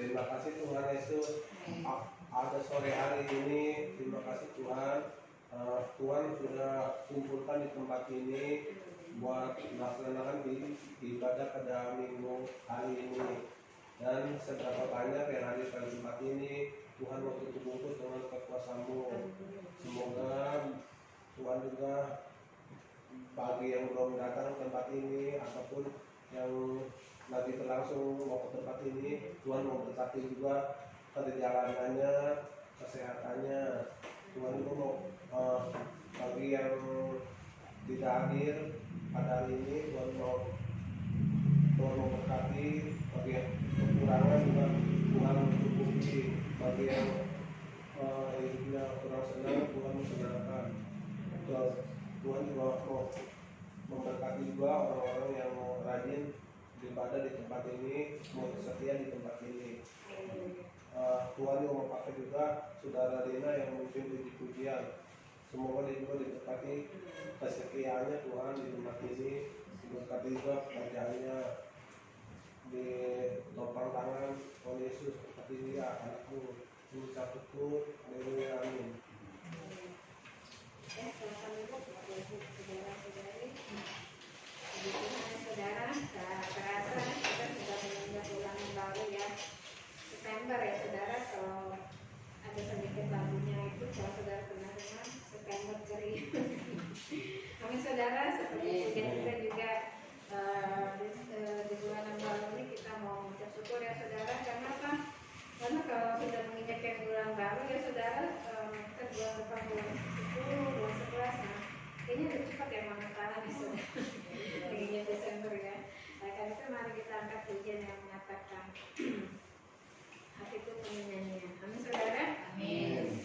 Terima kasih Tuhan Yesus ada sore hari ini. Terima kasih Tuhan. Tuhan sudah kumpulkan di tempat ini buat melaksanakan ibadah pada minggu hari ini. Dan seberapa banyak yang hadir pada tempat ini, Tuhan mau tutup bungkus dengan kekuasaan-Mu. Semoga Tuhan juga bagi yang belum datang ke tempat ini ataupun yang lagi berlangsung mau ke tempat ini, Tuhan mau berkati juga perjalanannya, kesehatannya. Tuhan juga mau bagi yang tidak hadir pada hari ini, Tuhan mau berkati. Bagi yang kekurangan juga Tuhan mencukupi. Bagi yang hidupnya kurang senang, Tuhan mensenangkan. Tuhan juga mau memberkati juga orang-orang yang mau rajin beribadah di tempat ini, mau setia di tempat ini. Tuhan juga mau pakai juga saudara Rina yang memimpin puji-pujian. Semoga dia juga diberkati kesetiaannya Tuhan di tempat ini, diberkati juga pekerjaannya, di topang tangan oleh Yesus berkati dia anakku. Mengucap syukur, haleluya, amin. Saudara, tak terasa kita sudah menginjak bulan yang baru ya, September ya saudara. Kalau ada sedikit lagunya itu, kalau saudara pernah dengar, September ceria. Kami saudara, seperti kita juga di bulan yang baru ini kita mau mengucap syukur ya saudara. Karena apa? Karena kalau sudah menginjak bulan baru ya saudara, kan bulan depan bulan 10, bulan 11, nah kayaknya udah cepat ya mengetahui nih saudara. Pengennya Desember ya. Nah, karena itu mari kita angkat pujian yang mengatakan hatiku penyanyian. Amin saudara. Amin.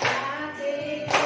Hatiku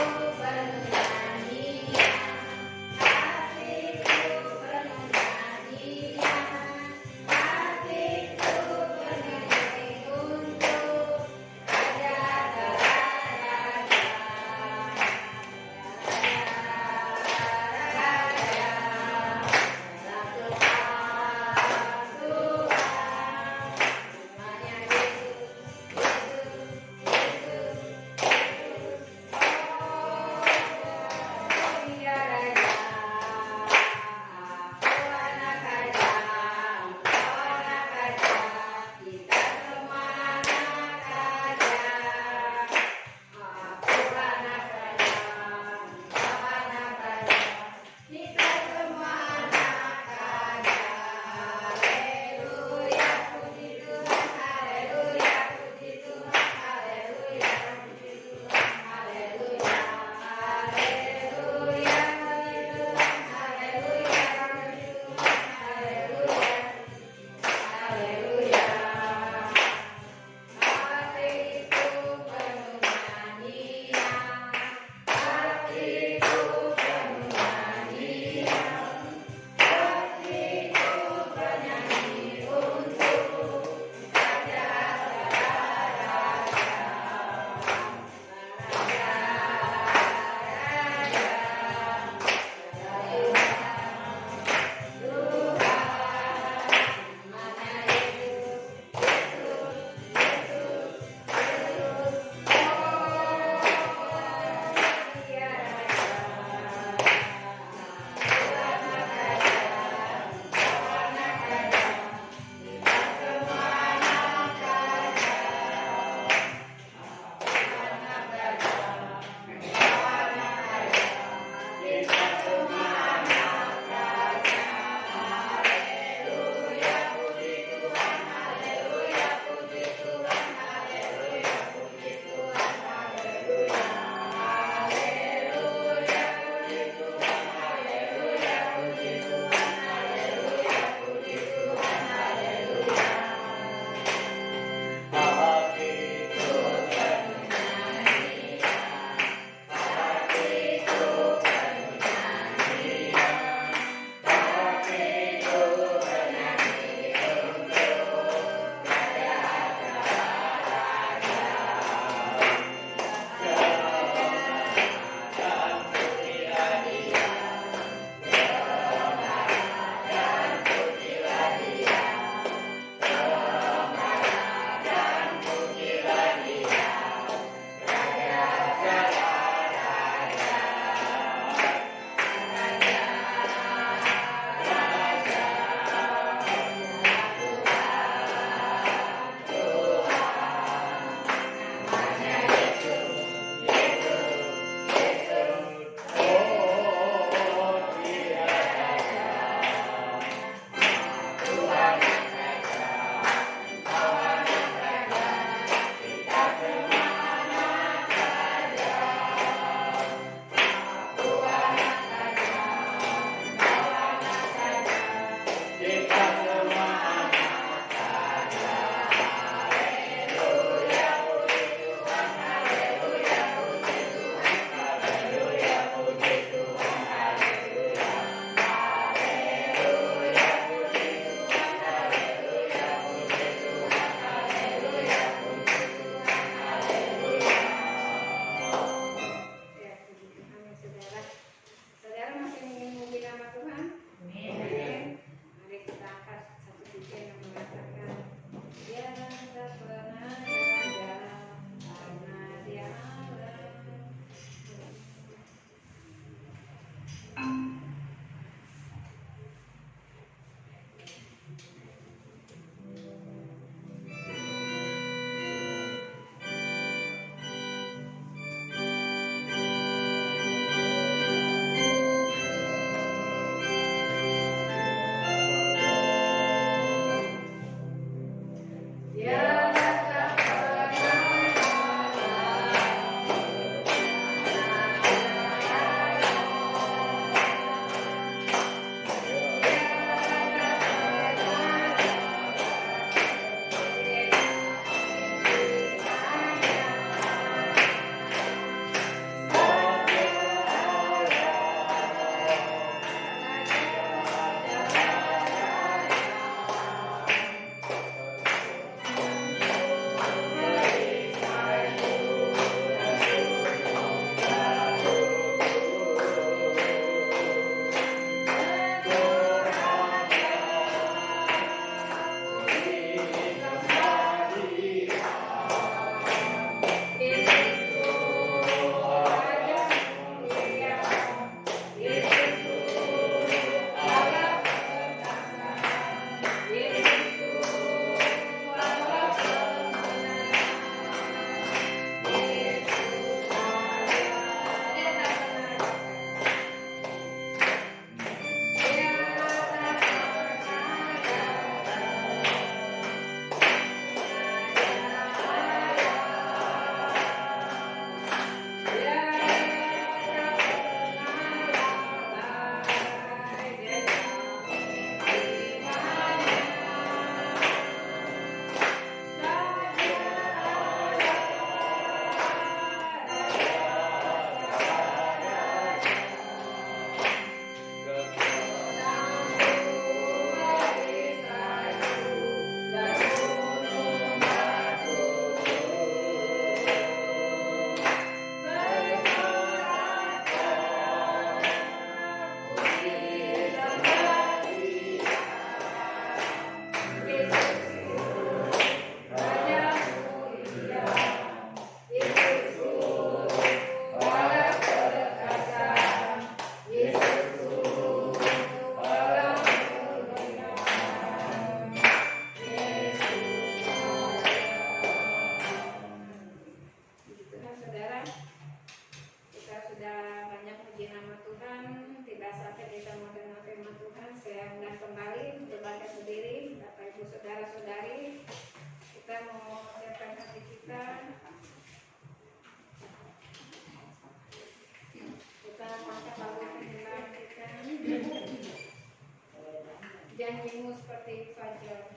dirimu seperti fajar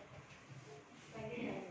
pagi hari.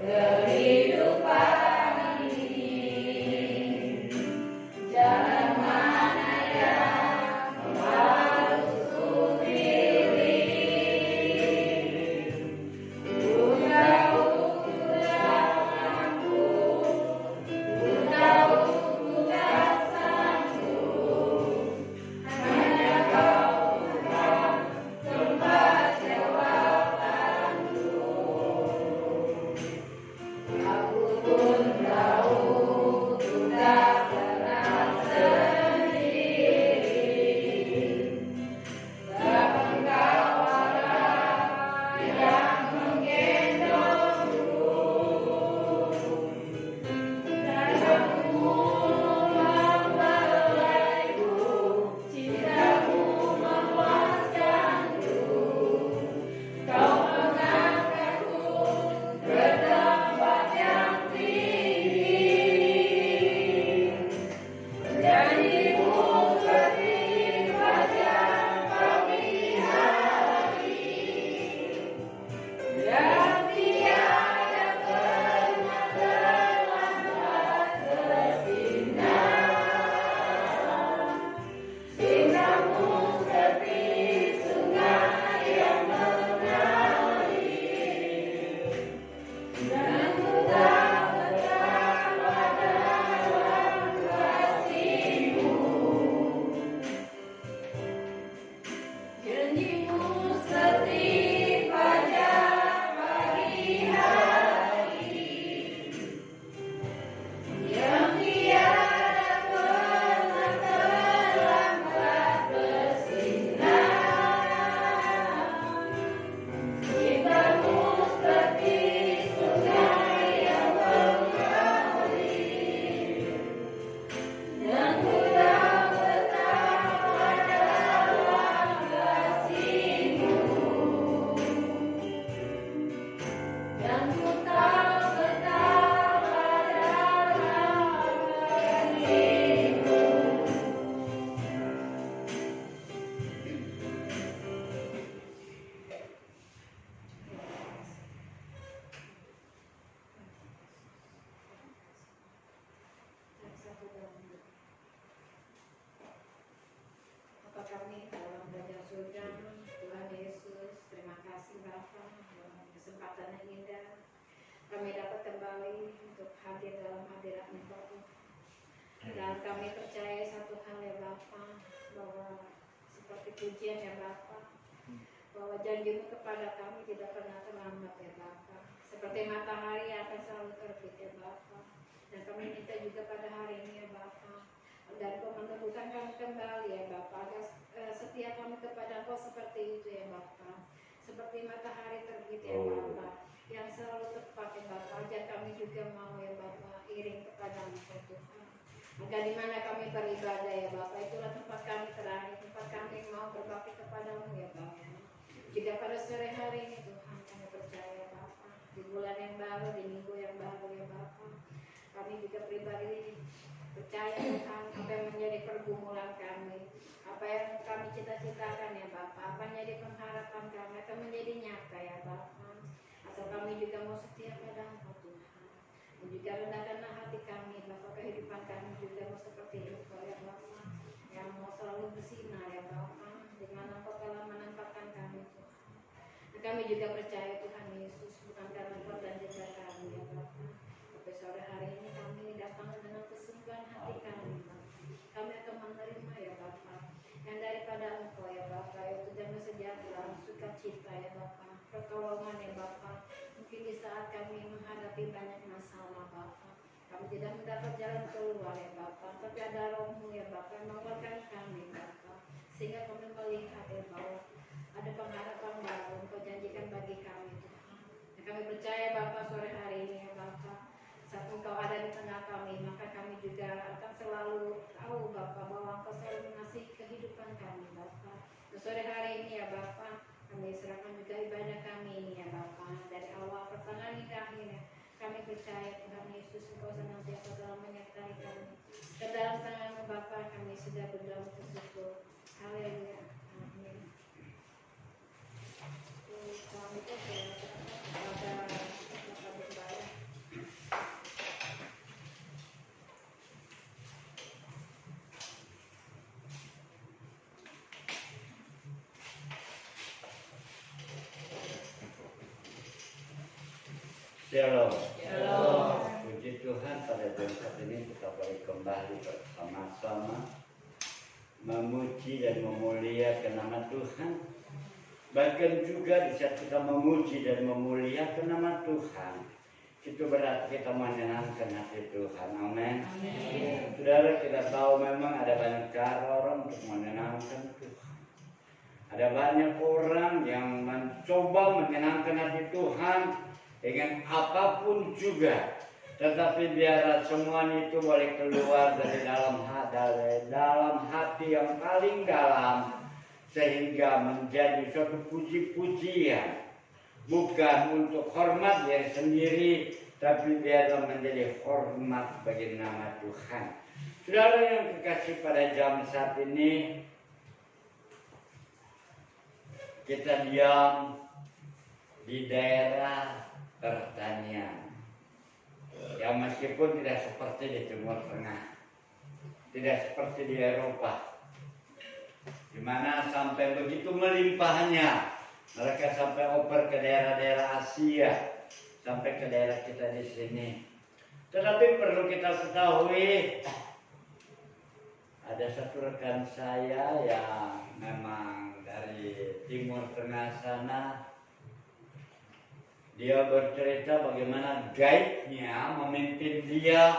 Kehidupan ini, jangan dalam apa kami dalam belajar surga. Tuhan Yesus, terima kasih Bapa dalam kesempatan yang indah kami dapat kembali untuk hadir dalam hadirat Engkau. Dan kami percaya satu hal ya Bapa, bahwa seperti pujian ya Bapa, bahwa janji-Mu kepada kami tidak pernah terlambat ya Bapa. Seperti matahari yang akan selalu terbit ya Bapa. Dan kami minta juga pada hari ini ya Bapa, dan Kau meneguhkan kami kembali ya Bapa, agar setia kami kepada Kau seperti itu ya Bapa. Seperti matahari terbit ya Bapa, yang selalu tepat ya Bapa. Ajar kami juga mau ya Bapa, iring kepada Engkau Tuhan. Agar di mana kami beribadah ya Bapa, itulah tempat kami terakhir, tempat kami mau berbakti kepadamu ya Bapa. Juga pada sore hari ini Tuhan, kami percaya Bapa, di bulan yang baru, di minggu yang baru ya Bapa, kami juga pribadi percaya Tuhan, apa yang menjadi pergumulan kami, apa yang kami cita-citakan ya Bapa, apa yang menjadi pengharapan kami akan menjadi nyata ya Bapa. Asal kami juga mau setia pada Engkau Tuhan. Dan juga rendahkanlah hati kami Bapa, kehidupan kami juga mau seperti Engkau ya Bapa, yang mau selalu bersinar ya Bapa, di mana Engkau telah menempatkan kami Tuhan. Dan kami juga percaya Tuhan Yesus, bukan karena Engkau dan juga kami ya Bapa, tapi sore hari ini kami datang dengan kesungguhan hati kami Bapa. Kami akan menerima ya Bapa, yang daripada Engkau ya Bapa, yaitu damai sejahtera, sukacita ya Bapa, pertolongan ya Bapa. Mungkin di saat kami menghadapi banyak masalah Bapa, kami tidak mendapat jalan keluar ya Bapa, tapi ada Roh-Mu ya Bapa yang menguatkan kami Bapa, sehingga kami melihat ya bahwa ada pengharapan baru Engkau janjikan bagi kami Tuhan. Dan kami percaya Bapa sore hari ini ya Bapa, saat Engkau ada di tengah kami, maka kami juga akan selalu tahu Bapa bahwa Engkau selalu mengasihi kehidupan kami Bapa. Dan sore hari ini ya Bapa, kami serahkan juga ibadah kami ini ya Bapa, dari awal pertengahan hingga akhirnya. Kami percaya Tuhan Yesus Engkau senantiasa telah menyertai kami. Dan dalam tangan-Mu Bapa kami sudah berdoa bersyukur. Haleluya. Amin. Kami itu pada Bapak Gembala. Shalom. Puji Tuhan, pada jam saat ini kita boleh kembali bersama-sama memuji dan memuliakan nama Tuhan. Bahkan juga di saat kita memuji dan memuliakan nama Tuhan, itu berarti kita menyenangkan hati Tuhan. Amin. Saudara, kita tahu memang ada banyak cara orang untuk menyenangkan Tuhan. Ada banyak orang yang mencoba menyenangkan hati Tuhan dengan apapun juga, tetapi biar semua itu boleh keluar dari dalam hati yang paling dalam, sehingga menjadi suatu puji-pujian, bukan untuk hormat diri sendiri, tapi biarlah menjadi hormat bagi nama Tuhan. Saudara yang kekasih, pada jam saat ini kita diam di daerah pertanian, yang meskipun tidak seperti di Timur Tengah, tidak seperti di Eropa, di mana sampai begitu melimpahnya, mereka sampai oper ke daerah-daerah Asia, sampai ke daerah kita di sini. Tetapi perlu kita ketahui, ada satu rekan saya yang memang dari Timur Tengah sana. Dia bercerita bagaimana guide-nya memimpin dia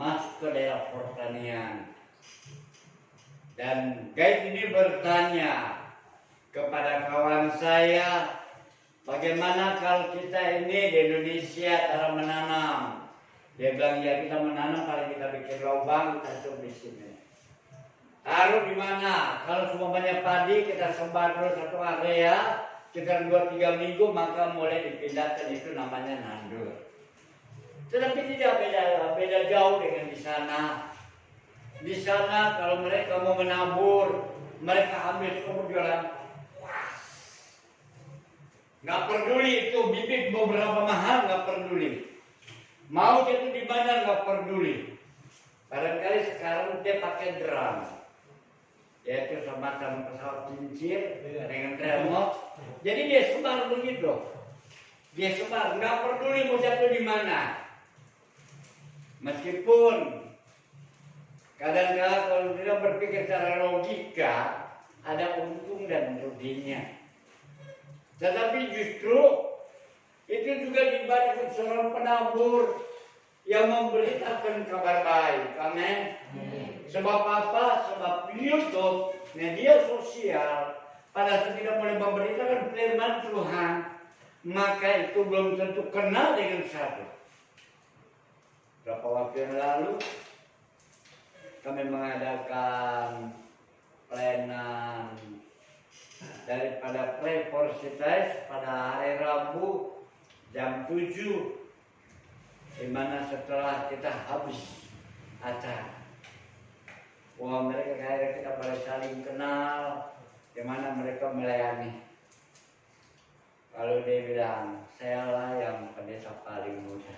masuk ke daerah pertanian. Dan guide ini bertanya kepada kawan saya, bagaimana kalau kita ini di Indonesia cara menanam? Dia bilang, ya kita menanam, kalau kita bikin lubang, kita tutup di sini. Taruh di mana? Kalau semuanya padi, kita sebar terus satu area, sekitar 2-3 minggu, maka mulai dipindahkan, itu namanya nandur. Tetapi tidak beda jauh dengan di sana. Di sana kalau mereka mau menabur, mereka ambil sumur jualan. Nggak peduli itu bibit beberapa mahal, nggak peduli. Mau jatuh di mana nggak peduli. Barangkali sekarang dia pakai drum, yaitu semacam pesawat kincir dengan remote. Jadi dia sebar begitu. Dia sebar, nggak peduli mau jatuh di mana. Meskipun kadang-kadang kalau kita berpikir secara logika, ada untung dan ruginya. Tetapi justru itu juga dibalikkan seorang penabur yang memberitakan kabar baik. Amin. Sebab apa? Sebab YouTube, media sosial, pada saat kita mulai memberitakan firman Tuhan, maka itu belum tentu kenal dengan satu. Berapa waktu yang lalu kami mengadakan pelayanan daripada Pray for Cities pada hari Rabu jam 7, di mana setelah kita habis acara, wah mereka akhirnya kita boleh saling kenal, di mana mereka melayani. Lalu dia bilang, saya lah yang pendeta paling muda.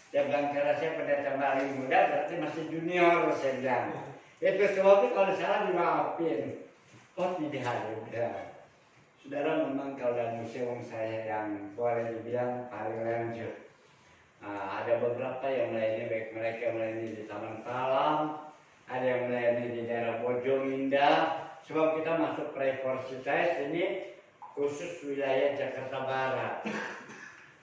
Dia bilang, karena saya pendeta paling muda berarti masih junior, saya bilang. Itu sebabnya kalau salah dimaafin. Oh tidak, ya. Saudara, memang kalau dalam museum saya yang boleh dibilang paling lanjut. Ada beberapa yang melayani, baik mereka yang melayani di Taman Talam, ada yang melayani di daerah Bojong-Indah. Sebab kita masuk Pray for Cities ini khusus wilayah Jakarta Barat.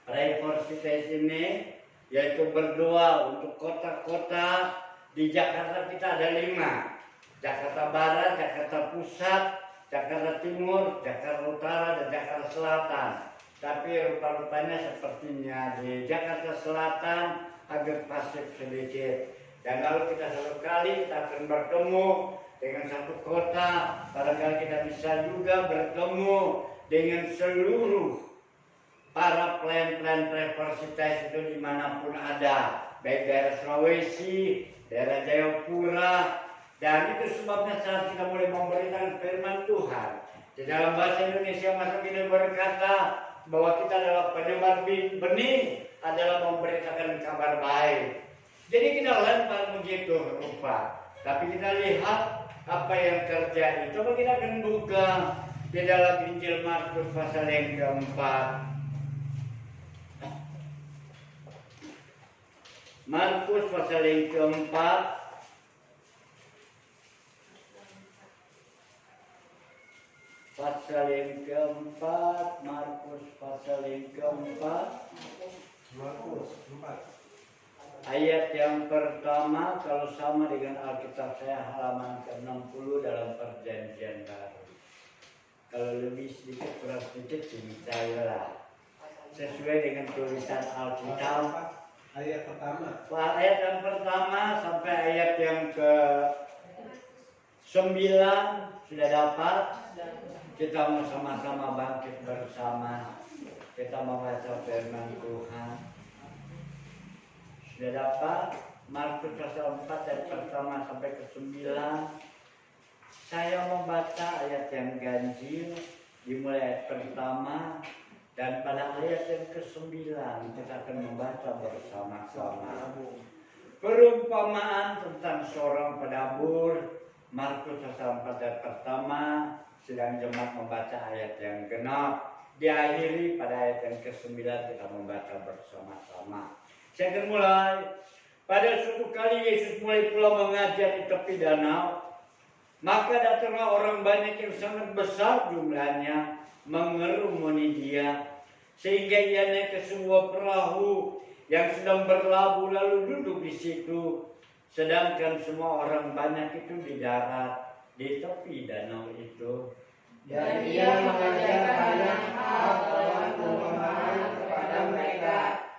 Pray for Cities ini yaitu berdoa untuk kota-kota di Jakarta. Kita ada 5: Jakarta Barat, Jakarta Pusat, Jakarta Timur, Jakarta Utara, dan Jakarta Selatan. Tapi rupa-rupanya sepertinya di Jakarta Selatan agak pasif sedikit. Dan lalu kita satu kali kita akan bertemu dengan satu kota, barangkali kita bisa juga bertemu dengan seluruh para pelayan-pelayan Pray for Cities itu dimanapun ada, baik daerah Sulawesi, daerah Jayapura. Dan itu sebabnya saat kita mulai memberitakan firman Tuhan di dalam bahasa Indonesia, masa kita berkata bahwa kita adalah penyebar benih, adalah memberitakan kabar baik. Jadi kita lempar begitu rupa, tapi kita lihat apa yang terjadi. Coba kita akan buka di dalam Injil Markus pasal yang keempat. Markus pasal yang keempat. Pasal yang keempat, Markus pasal yang keempat. Markus 4. Ayat yang pertama, kalau sama dengan Alkitab saya halaman ke-60 dalam Perjanjian Baru. Kalau lebih sedikit kurang sedikit lah. Sesuai dengan tulisan Alkitab. Ayat pertama. Ayat yang pertama sampai ayat yang ke-9 sudah dapat. Kita mau sama-sama bangkit bersama. Kita membaca firman Tuhan. Sudah dapat? Markus pasal 4 ayat pertama sampai ke-9. Saya membaca ayat yang ganjil dimulai ayat pertama, dan pada ayat yang ke-9 kita akan membaca bersama-sama. Perumpamaan tentang seorang penabur. Markus pasal 4 ayat pertama, sedang jemaat membaca ayat yang genap. Diakhiri pada ayat yang ke-9 kita membaca bersama-sama. Saya akan mulai. Pada suatu kali Yesus mulai pula mengajar di tepi danau. Maka datanglah orang banyak yang sangat besar jumlahnya mengerumuni dia, sehingga ia naik ke sebuah perahu yang sedang berlabuh lalu duduk di situ. Sedangkan semua orang banyak itu di darat di tepi danau itu. Dan ia mengajar banyak hal dalam perumpamaan kepada mereka.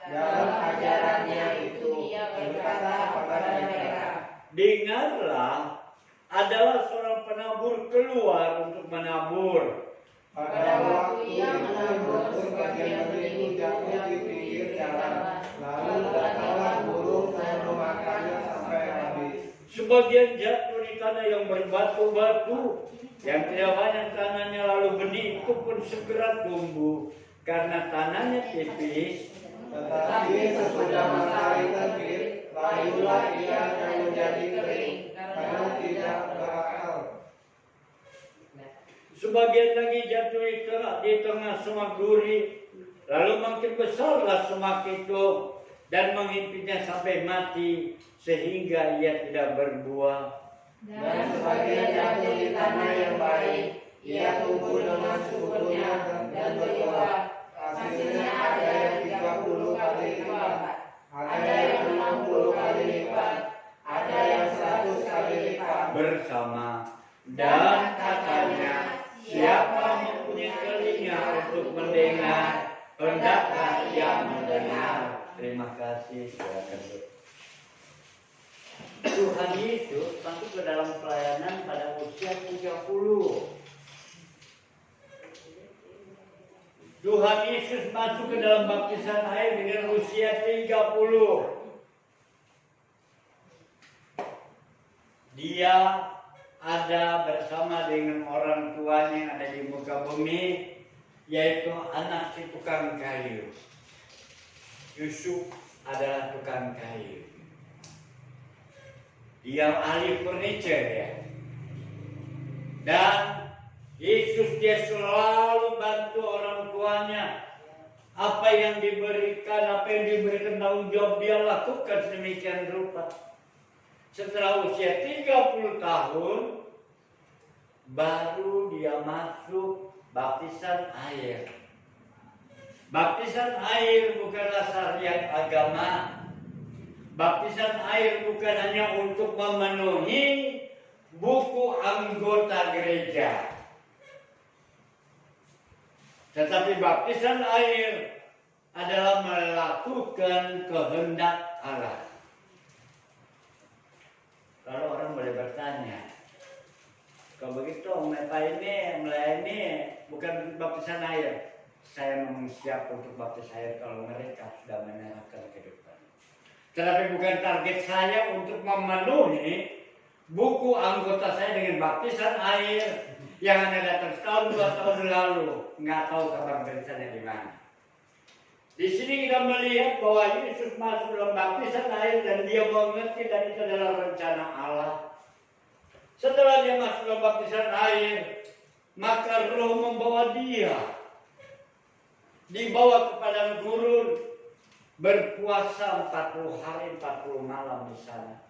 Dalam ajarannya itu ia berkata kepada mereka, dengarlah, adalah seorang penabur keluar untuk menabur. Pada waktu ia menabur, sebagian benih jatuh di pinggir jalan, lalu datanglah burung dan memakannya sampai habis. Sebagian jatuh di tanah yang berbatu-batu, yang tidak banyak tanahnya, lalu benih itu pun segera tumbuh karena tanahnya tipis. Tetapi sesudah matahari terbit, layulah ia yang menjadi kering, karena tidak berakal. Sebagian lagi jatuh di tengah semak duri, lalu makin besarlah semak itu dan menghimpinya sampai mati, sehingga ia tidak berbuah. Dan sebagian jatuh di tanah yang baik, ia tumbuh dengan suburnya dan berbuah. Hasilnya ada yang 30 kali lipat, ada yang 60 kali lipat, ada yang 100 kali lipat. Bersama dan katanya, siapa mempunyai telinga untuk mendengar, hendaklah ia mendengar. Terima kasih. Silakan. Tuhan Yesus masuk ke dalam pelayanan pada usia 30. Tuhan Yesus masuk ke dalam baptisan air dengan usia 30. Dia ada bersama dengan orang tuanya yang ada di muka bumi, yaitu anak si tukang kayu. Yusuf adalah tukang kayu. Dia ahli furniture ya. Dan Yesus dia selalu bantu orang tuanya. Apa yang diberikan tanggung jawab dia lakukan sedemikian rupa. Setelah usia 30 tahun, baru dia masuk baptisan air. Baptisan air bukanlah syariat agama. Baptisan air bukan hanya untuk memenuhi buku anggota gereja. Tetapi baptisan air adalah melakukan kehendak Allah. Kalau orang boleh bertanya, kalau begitu mereka ini melayani bukan baptisan air. Saya memang siap untuk baptis air kalau mereka sudah menyerahkan kehidupan. Tetapi bukan target saya untuk memenuhi buku anggota saya dengan baptisan air yang hanya datang setahun 2 tahun lalu, nggak tahu kabar beritanya di mana. Di sini kita melihat bahwa Yesus masuk dalam baptisan air dan dia mengerti dan itu adalah rencana Allah. Setelah dia masuk dalam baptisan air, maka Roh membawa dia dibawa ke padang gurun, berpuasa 40 hari 40 malam di sana.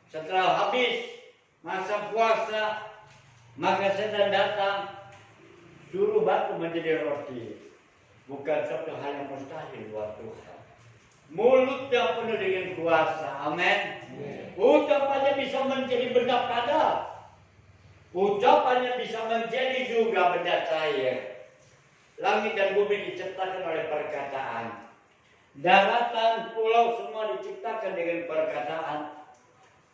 Setelah habis masa puasa, maka setan datang suruh batu menjadi roti. Bukan suatu hal yang mustahil buat Tuhan. Mulutnya penuh dengan kuasa. Amin. Ucapannya bisa menjadi benda padat. Ucapannya bisa menjadi juga benda cair. Langit dan bumi diciptakan oleh perkataan. Daratan, pulau semua diciptakan dengan perkataan.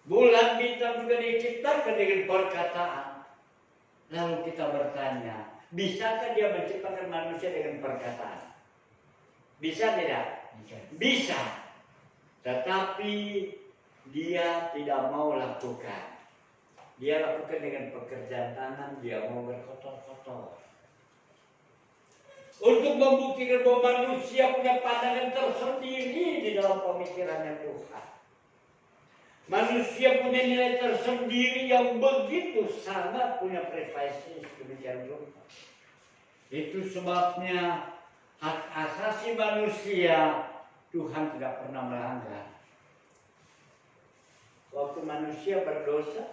Bulan bintang juga diciptakan dengan perkataan. Lalu kita bertanya, bisakah dia menciptakan manusia dengan perkataan? Bisa tidak? Bisa. Tetapi dia tidak mau lakukan. Dia lakukan dengan pekerjaan tangan, dia mau berkotor-kotor. Untuk membuktikan bahwa manusia punya pandangan tersendiri di dalam pemikirannya Tuhan. Manusia punya nilai tersendiri yang begitu sangat punya privasi sedemikian rupa. Itu sebabnya hak asasi manusia Tuhan tidak pernah melanggar. Waktu manusia berdosa,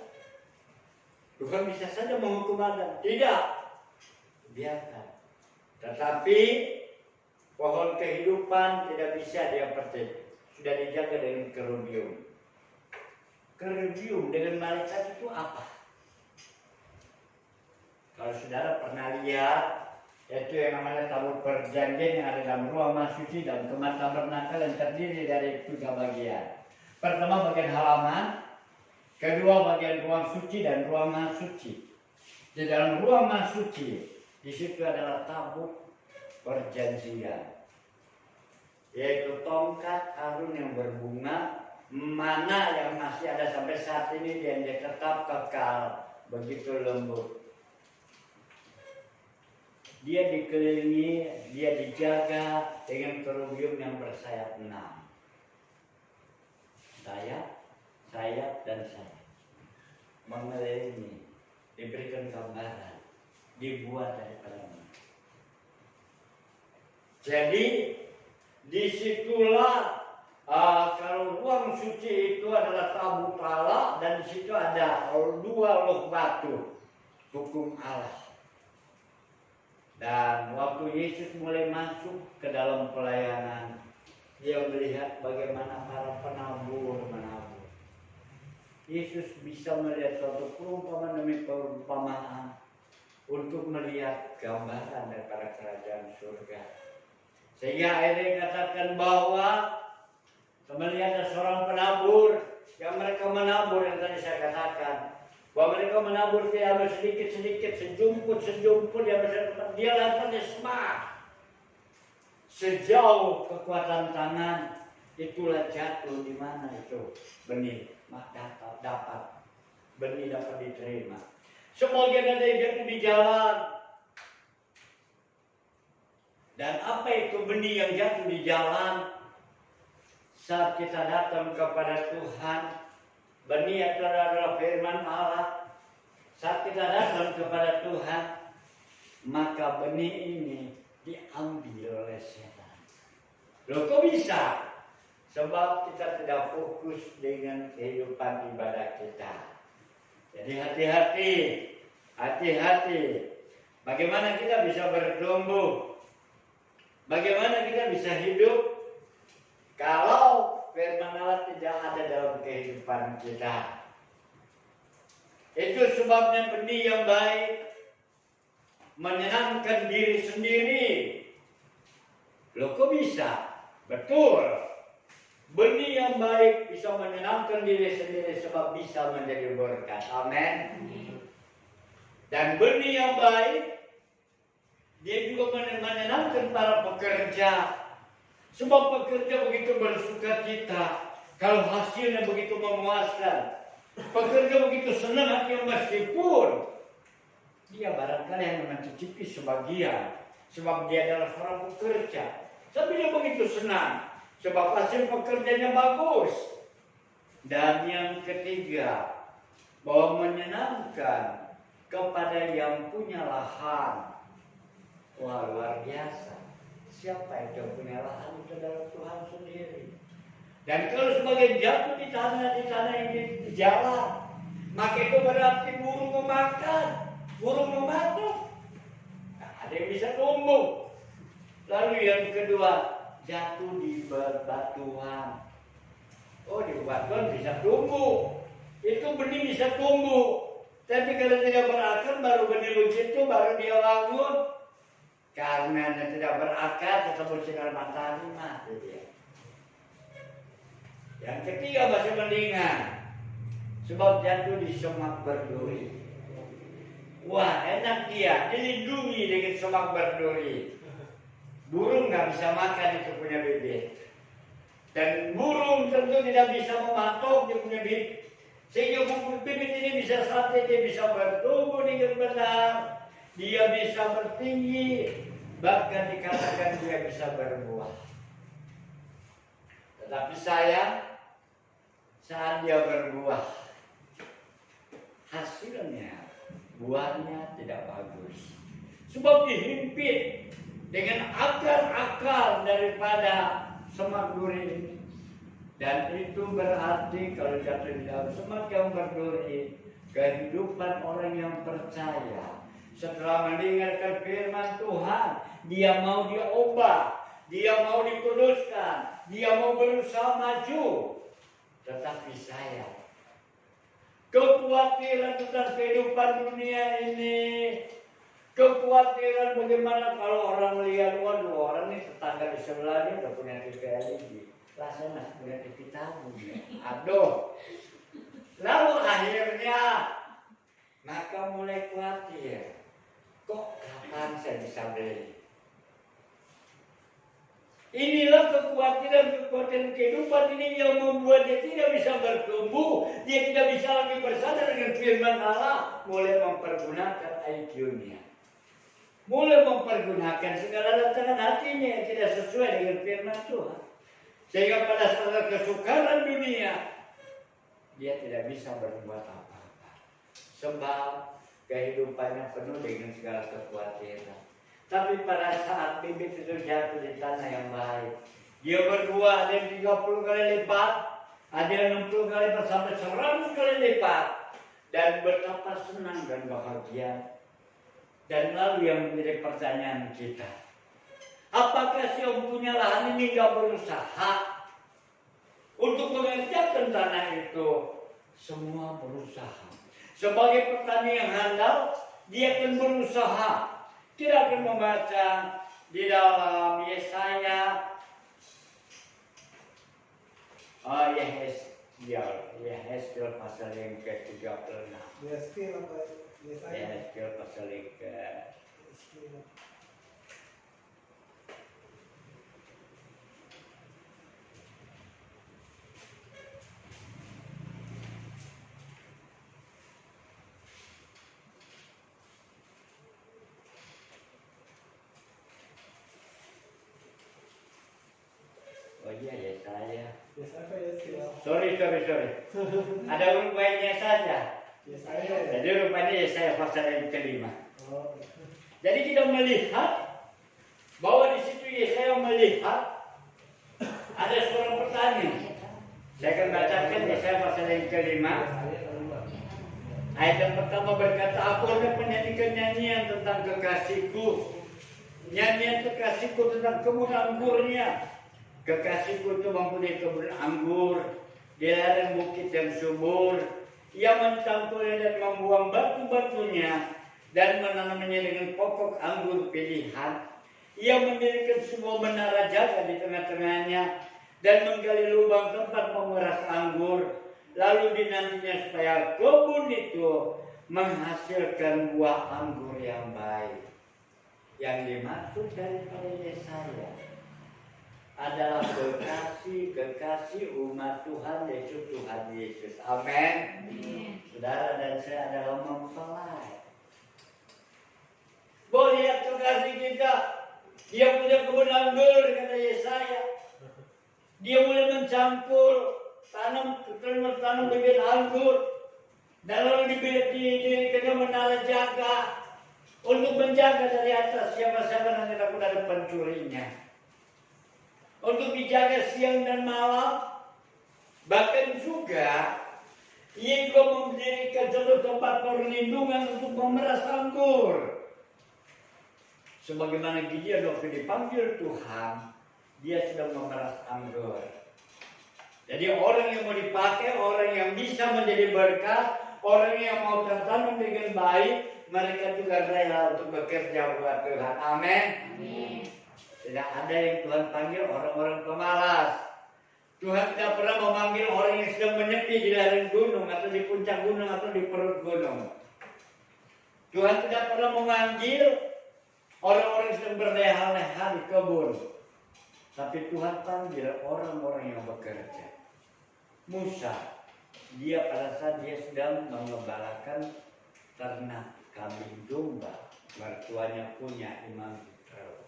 Tuhan bisa saja menghukum Adam. Tidak, biarkan. Tetapi pohon kehidupan tidak bisa dia petik. Sudah dijaga dengan kerubium. Kerubium dengan malaikat itu apa? Kalau saudara pernah lihat, yaitu yang namanya tabut perjanjian yang ada dalam ruang maha suci dan kemah tabernakel yang terdiri dari 3 bagian. Pertama bagian halaman, kedua bagian ruang suci dan ruang maha suci. Di dalam ruang maha suci, di situ adalah tabut perjanjian, yaitu tongkat Harun yang berbunga, mana yang masih ada sampai saat ini dan dia tetap kekal begitu lembut. Dia dikelilingi, dia dijaga dengan kerubium yang bersayap 6. sayap dan sayap. Mengelilingi, diberikan gambaran, dibuat dari perang. Jadi disitulah kalau ruang suci itu adalah tabut Allah dan di situ ada 2 loh batu hukum Allah. Dan waktu Yesus mulai masuk ke dalam pelayanan, dia melihat bagaimana para penabur menabur. Yesus bisa melihat suatu perumpamaan demi perumpamaan untuk melihat gambaran daripada kerajaan surga. Sehingga akhirnya dikatakan bahwa melihat ada seorang penabur yang mereka menabur yang tadi saya katakan. Bahwa mereka menabur diambil sedikit-sedikit, sejumput dia lantas semak. Sejauh kekuatan tangan itulah jatuh di mana itu benih dapat benih dapat diterima. Sebagian ada yang jatuh di jalan. Dan apa itu benih yang jatuh di jalan? Saat kita datang kepada Tuhan, benih itu adalah firman Allah. Saat kita datang kepada Tuhan, maka benih ini diambil oleh setan. Loh kok bisa? Sebab kita tidak fokus dengan kehidupan ibadah kita. Jadi hati-hati. Bagaimana kita bisa bertumbuh? Bagaimana kita bisa hidup kalau firman Allah tidak ada dalam kehidupan kita? Itu sebabnya benih yang baik menyenangkan diri sendiri. Loh kok bisa? Betul. Benih yang baik bisa menyenangkan diri sendiri sebab bisa menjadi berkat. Amin. Dan benih yang baik dia juga menyenangkan para pekerja. Sebab pekerja begitu bersuka cita kalau hasilnya begitu memuaskan. Pekerja begitu senang hati meskipun dia barangkali hanya mencicipi sebagian. Sebab dia adalah seorang pekerja. Tapi dia begitu senang. Sebab hasil pekerjaannya bagus. Dan yang ketiga, bahwa menyenangkan kepada yang punya lahan. Wah, luar biasa. Siapa itu yang punya lahan? Itu adalah Tuhan sendiri. Dan kalau sebagai jatuh di tanah yang di jalan, maka itu berarti burung memakan, burung mematuk. Nah, ada yang bisa tumbuh. Lalu yang kedua, jatuh di bebatuan. Oh, di bebatuan bisa tumbuh. Itu benih bisa tumbuh. Tapi kalau tidak berakar, baru benih begitu, baru dia bangun. Karena tidak berakar, ketemu sinar matahari mati dia. Yang ketiga masih mendingan. Sebab jatuh di semak berduri. Wah, enak dia, dilindungi dengan semak berduri. Burung nggak bisa makan itu punya bibit. Dan burung tentu tidak bisa mematok dia punya bibit. Sehingga bibit ini bisa sampai dia bisa bertumbuh dengan benar. Dia bisa bertinggi, bahkan dikatakan dia bisa berbuah. Tetapi sayang, saat dia berbuah, hasilnya, buahnya tidak bagus. Sebab dihimpit dengan akar-akar daripada semak duri ini. Dan itu berarti kalau jatuh di dalam semak yang berduri, kehidupan orang yang percaya setelah mendengarkan firman Tuhan, dia mau diubah, dia mau dikuduskan, dia mau berusaha maju. Tetapi saya kekhawatiran tentang kehidupan dunia ini, kekhawatiran bagaimana kalau orang melihat, waduh orang ini tetangga di sebelahnya udah punya TV LED, rasanya masih punya TV tabung. Aduh. Lalu akhirnya maka mulai khawatir. Kok kapan saya bisa beli? Inilah kekhawatiran kehidupan ini yang membuat dia tidak bisa bertumbuh. Dia tidak bisa lagi bersandar dengan firman Allah. Mulai mempergunakan IQ-nya. Mulai mempergunakan segala rancangan hatinya yang tidak sesuai dengan firman Tuhan. Sehingga pada saat kesukaran dunia, dia tidak bisa berbuat apa-apa. Sebab kehidupannya penuh dengan segala kekhawatiran. Tapi pada saat bibit itu jatuh di tanah yang baik, dia berbuah, ada yang 30 kali lipat, ada yang 60 kali lipat, sampai 100 kali lipat. Dan betapa senang dan bahagia. Dan lalu yang menjadi pertanyaan kita, apakah si yang punya lahan ini nggak berusaha untuk mengerjakan tanah itu? Semua berusaha. Sebagai petani yang handal, dia akan berusaha. Tidak akan membaca di dalam Yesaya. Yesaya pasal yang ke-36. Yesaya apa? Yesaya pasal yang ke Yesaya. Sorry. Ada huruf lainnya saja. Jadi rupanya Yesaya pasal yang kelima. Jadi kita melihat bahwa di situ Yesaya melihat ada seorang petani. Saya akan bacakan Yesaya pasal yang kelima. Ayat yang pertama berkata, aku hendak menyanyikan nyanyian tentang kekasihku. Nyanyian kekasihku tentang kebun anggurnya. Kekasihku itu mempunyai kebun anggur di lereng bukit yang subur. Ia mencangkulnya dan membuang batu-batunya dan menanamnya dengan pokok anggur pilihan. Ia mendirikan sebuah menara jaga di tengah-tengahnya dan menggali lubang tempat memeras anggur. Lalu dinantinya supaya kebun itu menghasilkan buah anggur yang baik. Yang dimaksud daripada Yesaya adalah kekasih umat Tuhan, yaitu Tuhan Yesus. Amin. Saudara dan saya adalah mempelai. Boleh lihat kekasih kita, dia punya kebun anggur, kata Yesaya. Dia mulai mencangkul tanam bibit anggur, dan lalu didirikannya menara jaga untuk menjaga dari atas siapa-siapa nanti takut ada pencurinya. Untuk dijaga siang dan malam. Bahkan juga ia juga mendirikan satu tempat perlindungan untuk memeras anggur. Sebagaimana Gideon waktu dipanggil Tuhan, dia sedang memeras anggur. Jadi orang yang mau dipakai, orang yang bisa menjadi berkat, orang yang mau tertanam dengan baik, mereka juga rela untuk bekerja buat Tuhan. Amin. Tidak ada yang Tuhan panggil orang-orang pemalas. Tuhan tidak pernah memanggil orang yang sedang menyepi di lereng gunung, atau di puncak gunung, atau di perut gunung. Tuhan tidak pernah memanggil orang-orang yang sedang berleha-leha di kebun. Tapi Tuhan panggil orang-orang yang bekerja. Musa, dia pada saat dia sedang mengembalakan ternak kambing domba, mertuanya punya imam Yitro.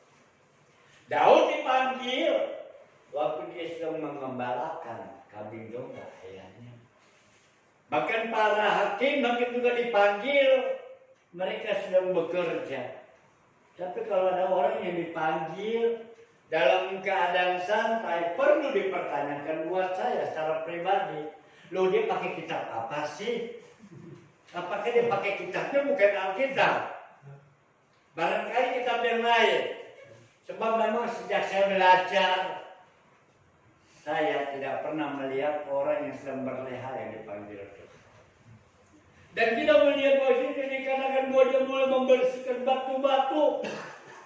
Daud dipanggil waktu dia sedang mengembalakan kambing domba ayahnya. Bahkan para hakim juga dipanggil, mereka sedang bekerja. Tapi kalau ada orang yang dipanggil dalam keadaan santai, perlu dipertanyakan buat saya secara pribadi. Loh, dia pakai kitab apa sih? Apakah dia pakai kitabnya bukan Alkitab? Barangkali kitab yang lain. Sebab memang sejak saya belajar, saya tidak pernah melihat orang yang sedang berleha yang dipanggil Tuhan. Dan kita melihat bahwa ini dikatakan bahwa dia mulai membersihkan batu-batu.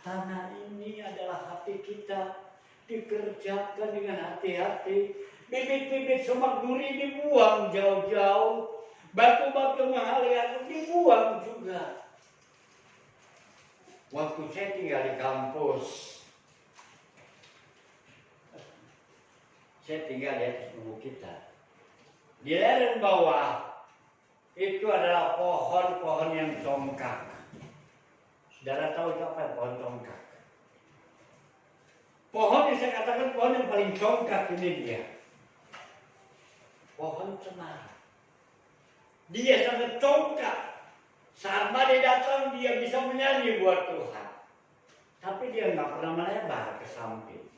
Tanah ini adalah hati kita, dikerjakan dengan hati-hati. Bibit-bibit semak duri dibuang jauh-jauh. Batu-batu mahal dibuang juga. Waktu saya tinggal di kampus, saya tinggal di atas kita. Di lereng bawah itu adalah pohon-pohon yang congkak. Saudara tahu itu apa pohon congkak? Pohon yang saya katakan pohon yang paling congkak ini dia. Pohon cemara. Dia sangat congkak. Saat badai datang dia bisa menyanyi buat Tuhan. Tapi dia nggak pernah melebar ke samping.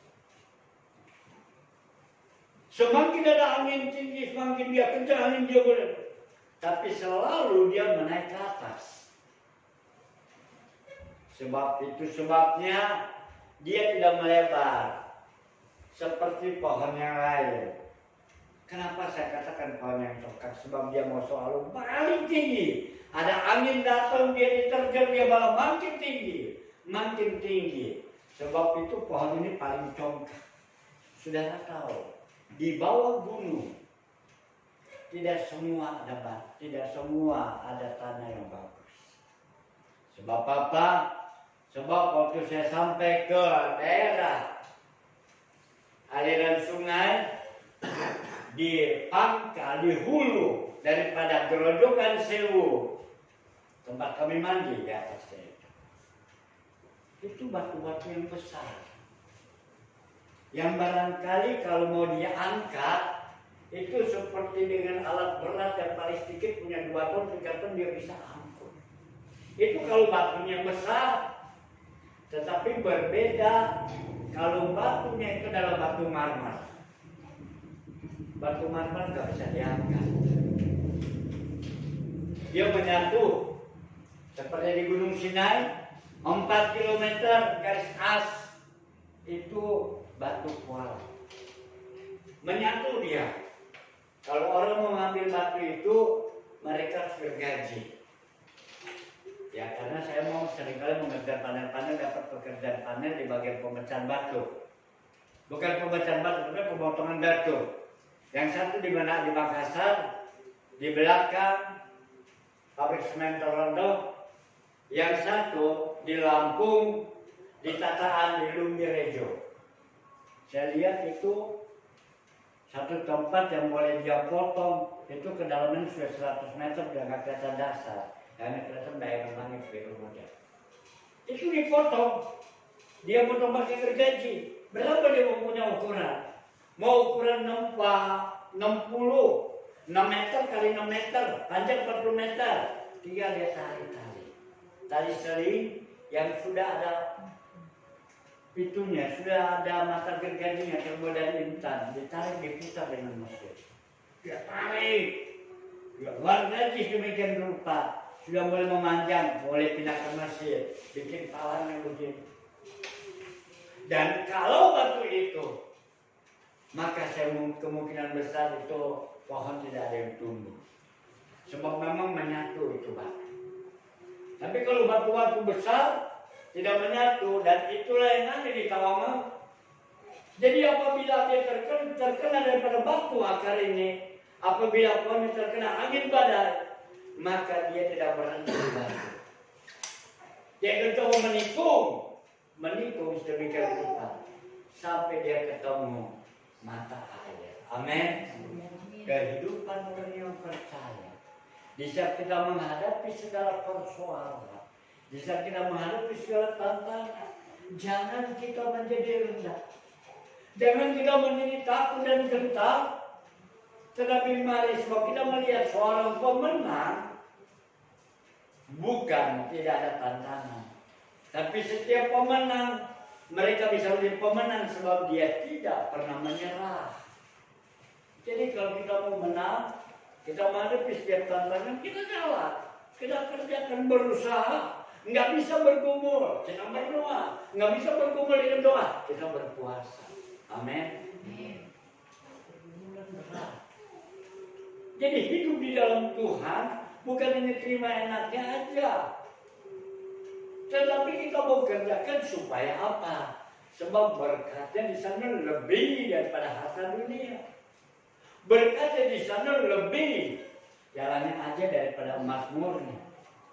Semakin ada angin tinggi, semakin dia kencang angin dia boleh. Tapi selalu dia menaik ke atas. Sebab itu sebabnya dia tidak melebar seperti pohon yang lain. Kenapa saya katakan pohon yang congkak? Sebab dia mau selalu paling tinggi. Ada angin datang, dia diterjang, dia malah makin tinggi. Makin tinggi. Sebab itu pohon ini paling congkak. Saudara tahu, di bawah gunung tidak semua ada batu, tidak semua ada tanah yang bagus. Sebab apa? Sebab waktu saya sampai ke daerah aliran sungai di pangkal, di hulu daripada Gerojokan Sewu, tempat kami mandi di atasnya itu batu-batu yang besar, yang barangkali kalau mau diangkat itu seperti dengan alat berat yang paling sedikit punya 2 ton, 3 ton dia bisa angkut. Itu kalau batunya besar. Tetapi berbeda kalau batunya itu adalah batu marmer. Batu marmer nggak bisa diangkat. Dia menyatu seperti di Gunung Sinai, 4 km garis as itu batu kuala. Menyatu dia. Kalau orang mau ngambil batu itu, mereka harus bergaji. Ya, karena saya mau seringkali mengerjakan panel-panel, dapat pekerjaan panel di bagian pemecahan batu. Bukan pemecahan batu, tapi pemotongan batu. Yang satu di mana? Di Makassar, di belakang pabrik semen Torondo. Yang satu di Lampung, di Tataan, di Lumbirejo. Saya lihat itu satu tempat yang boleh dia potong, itu kedalaman sudah 100 meter, dia nggak kelihatan dasar. Yang kelihatan daerah langit biru muda. Itu dipotong. Dia potong pakai gergaji. Berapa dia punya ukuran? Mau ukuran 60, 6 meter kali 6 meter, panjang 40 meter. Tinggal dia tarik tali. Tali seling yang sudah ada pitunya, sudah ada mata gergajinya terbuat dari intan. Ditarik, diputar dengan mesin. Dia tarik. Dia luar gaji demikian rupa. Sudah boleh memanjang, boleh pindah ke mesin, bikin palang yang begini. Dan kalau batu itu, maka saya kemungkinan besar itu pohon tidak ada yang tumbuh. Sebab memang menyatu itu batu. Tapi kalau batu-batu besar tidak menyatu, dan itulah yang ada di Tawangmangu. Jadi apabila dia terkena daripada batu akar ini, apabila pohon terkena angin badai, maka dia tidak berhenti di batu. Dia mencoba menikung sedemikian rupa sampai dia ketemu mata air. Amin. Kehidupan orang yang percaya. Di saat kita menghadapi segala persoalan, di saat kita menghadapi segala tantangan, jangan kita menjadi rendah. Jangan kita menjadi takut dan gentar. Tetapi mari sebab kita melihat seorang pemenang, bukan tidak ada tantangan. Tapi setiap pemenang, mereka bisa menjadi pemenang sebab dia tidak pernah menyerah. Jadi kalau kita mau menang, kita menghadapi setiap tantangan, kita jalan. Kita kerjakan, berusaha. Nggak bisa bergumul, kita berdoa. Nggak bisa bergumul dengan doa, kita berpuasa. Amin. Jadi hidup di dalam Tuhan bukan hanya terima enaknya aja. Tetapi kita mau kerjakan supaya apa? Sebab berkatnya di sana lebih daripada harta dunia. Berkatnya di sana lebih. Jalannya aja daripada emas murni.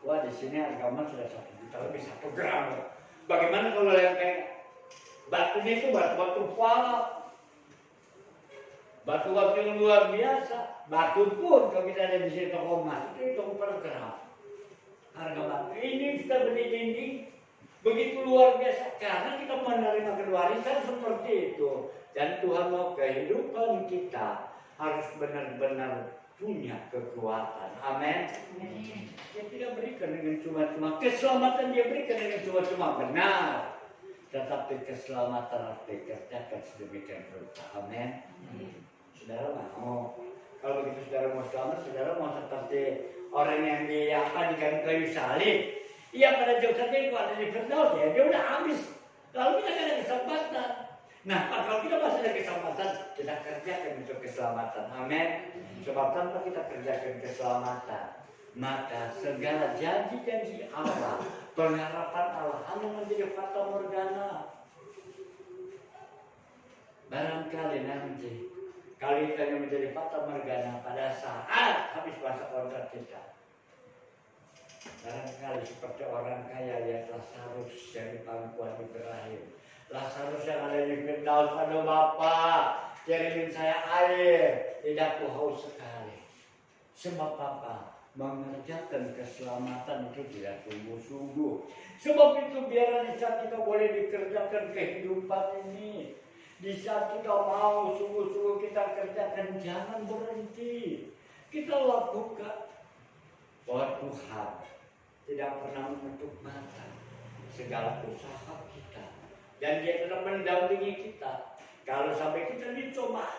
Wah, di sini harga emas sudah 1 juta lebih 1 gram. Bagaimana kalau yang kayak batunya itu batu-batu palak? Batu-batu yang luar biasa. Batu pun kalau kita ada di sini toko emas itu toko per gram. Harga batu ini sudah berdinding begitu luar biasa karena kita menerima kewarisan seperti itu. Dan Tuhan mau kehidupan kita harus benar-benar punya kekuatan. Amin. Dia tidak berikan dengan cuma-cuma keselamatan, dia berikan dengan cuma-cuma benar, tetapi keselamatan harus dikerjakan sedemikian rupa. Amin. Saudara mau, kalau begitu saudara mau selamat, saudara mau seperti orang yang di kayu salib. Ia pada jauh saja itu ada di Firdaus, ya dia udah habis. Lalu kita ada kesempatan. Nah, kalau kita masih ada kesempatan, kita kerjakan untuk keselamatan. Amin. Sebab tanpa kita kerjakan keselamatan, maka segala janji-janji Allah, pengharapan Allah hanya menjadi fata morgana. Barangkali nanti, kalau itu yang menjadi fata morgana pada saat habis masa kontrak kita. Barangkali seperti orang kaya yang Lazarus yang di pangkuan Ibrahim. Lazarus yang ada di Firdaus, aduh Bapak, kirimin saya air, lidahku haus sekali. Sebab apa? Mengerjakan keselamatan itu tidak sungguh-sungguh. Sebab itu biarlah di saat kita boleh dikerjakan kehidupan ini, di saat kita mau sungguh-sungguh kita kerjakan, jangan berhenti. Kita lakukan. Bahwa Tuhan tidak pernah menutup mata segala usaha kita, dan Dia telah mendampingi kita. Kalau sampai kita dicoba,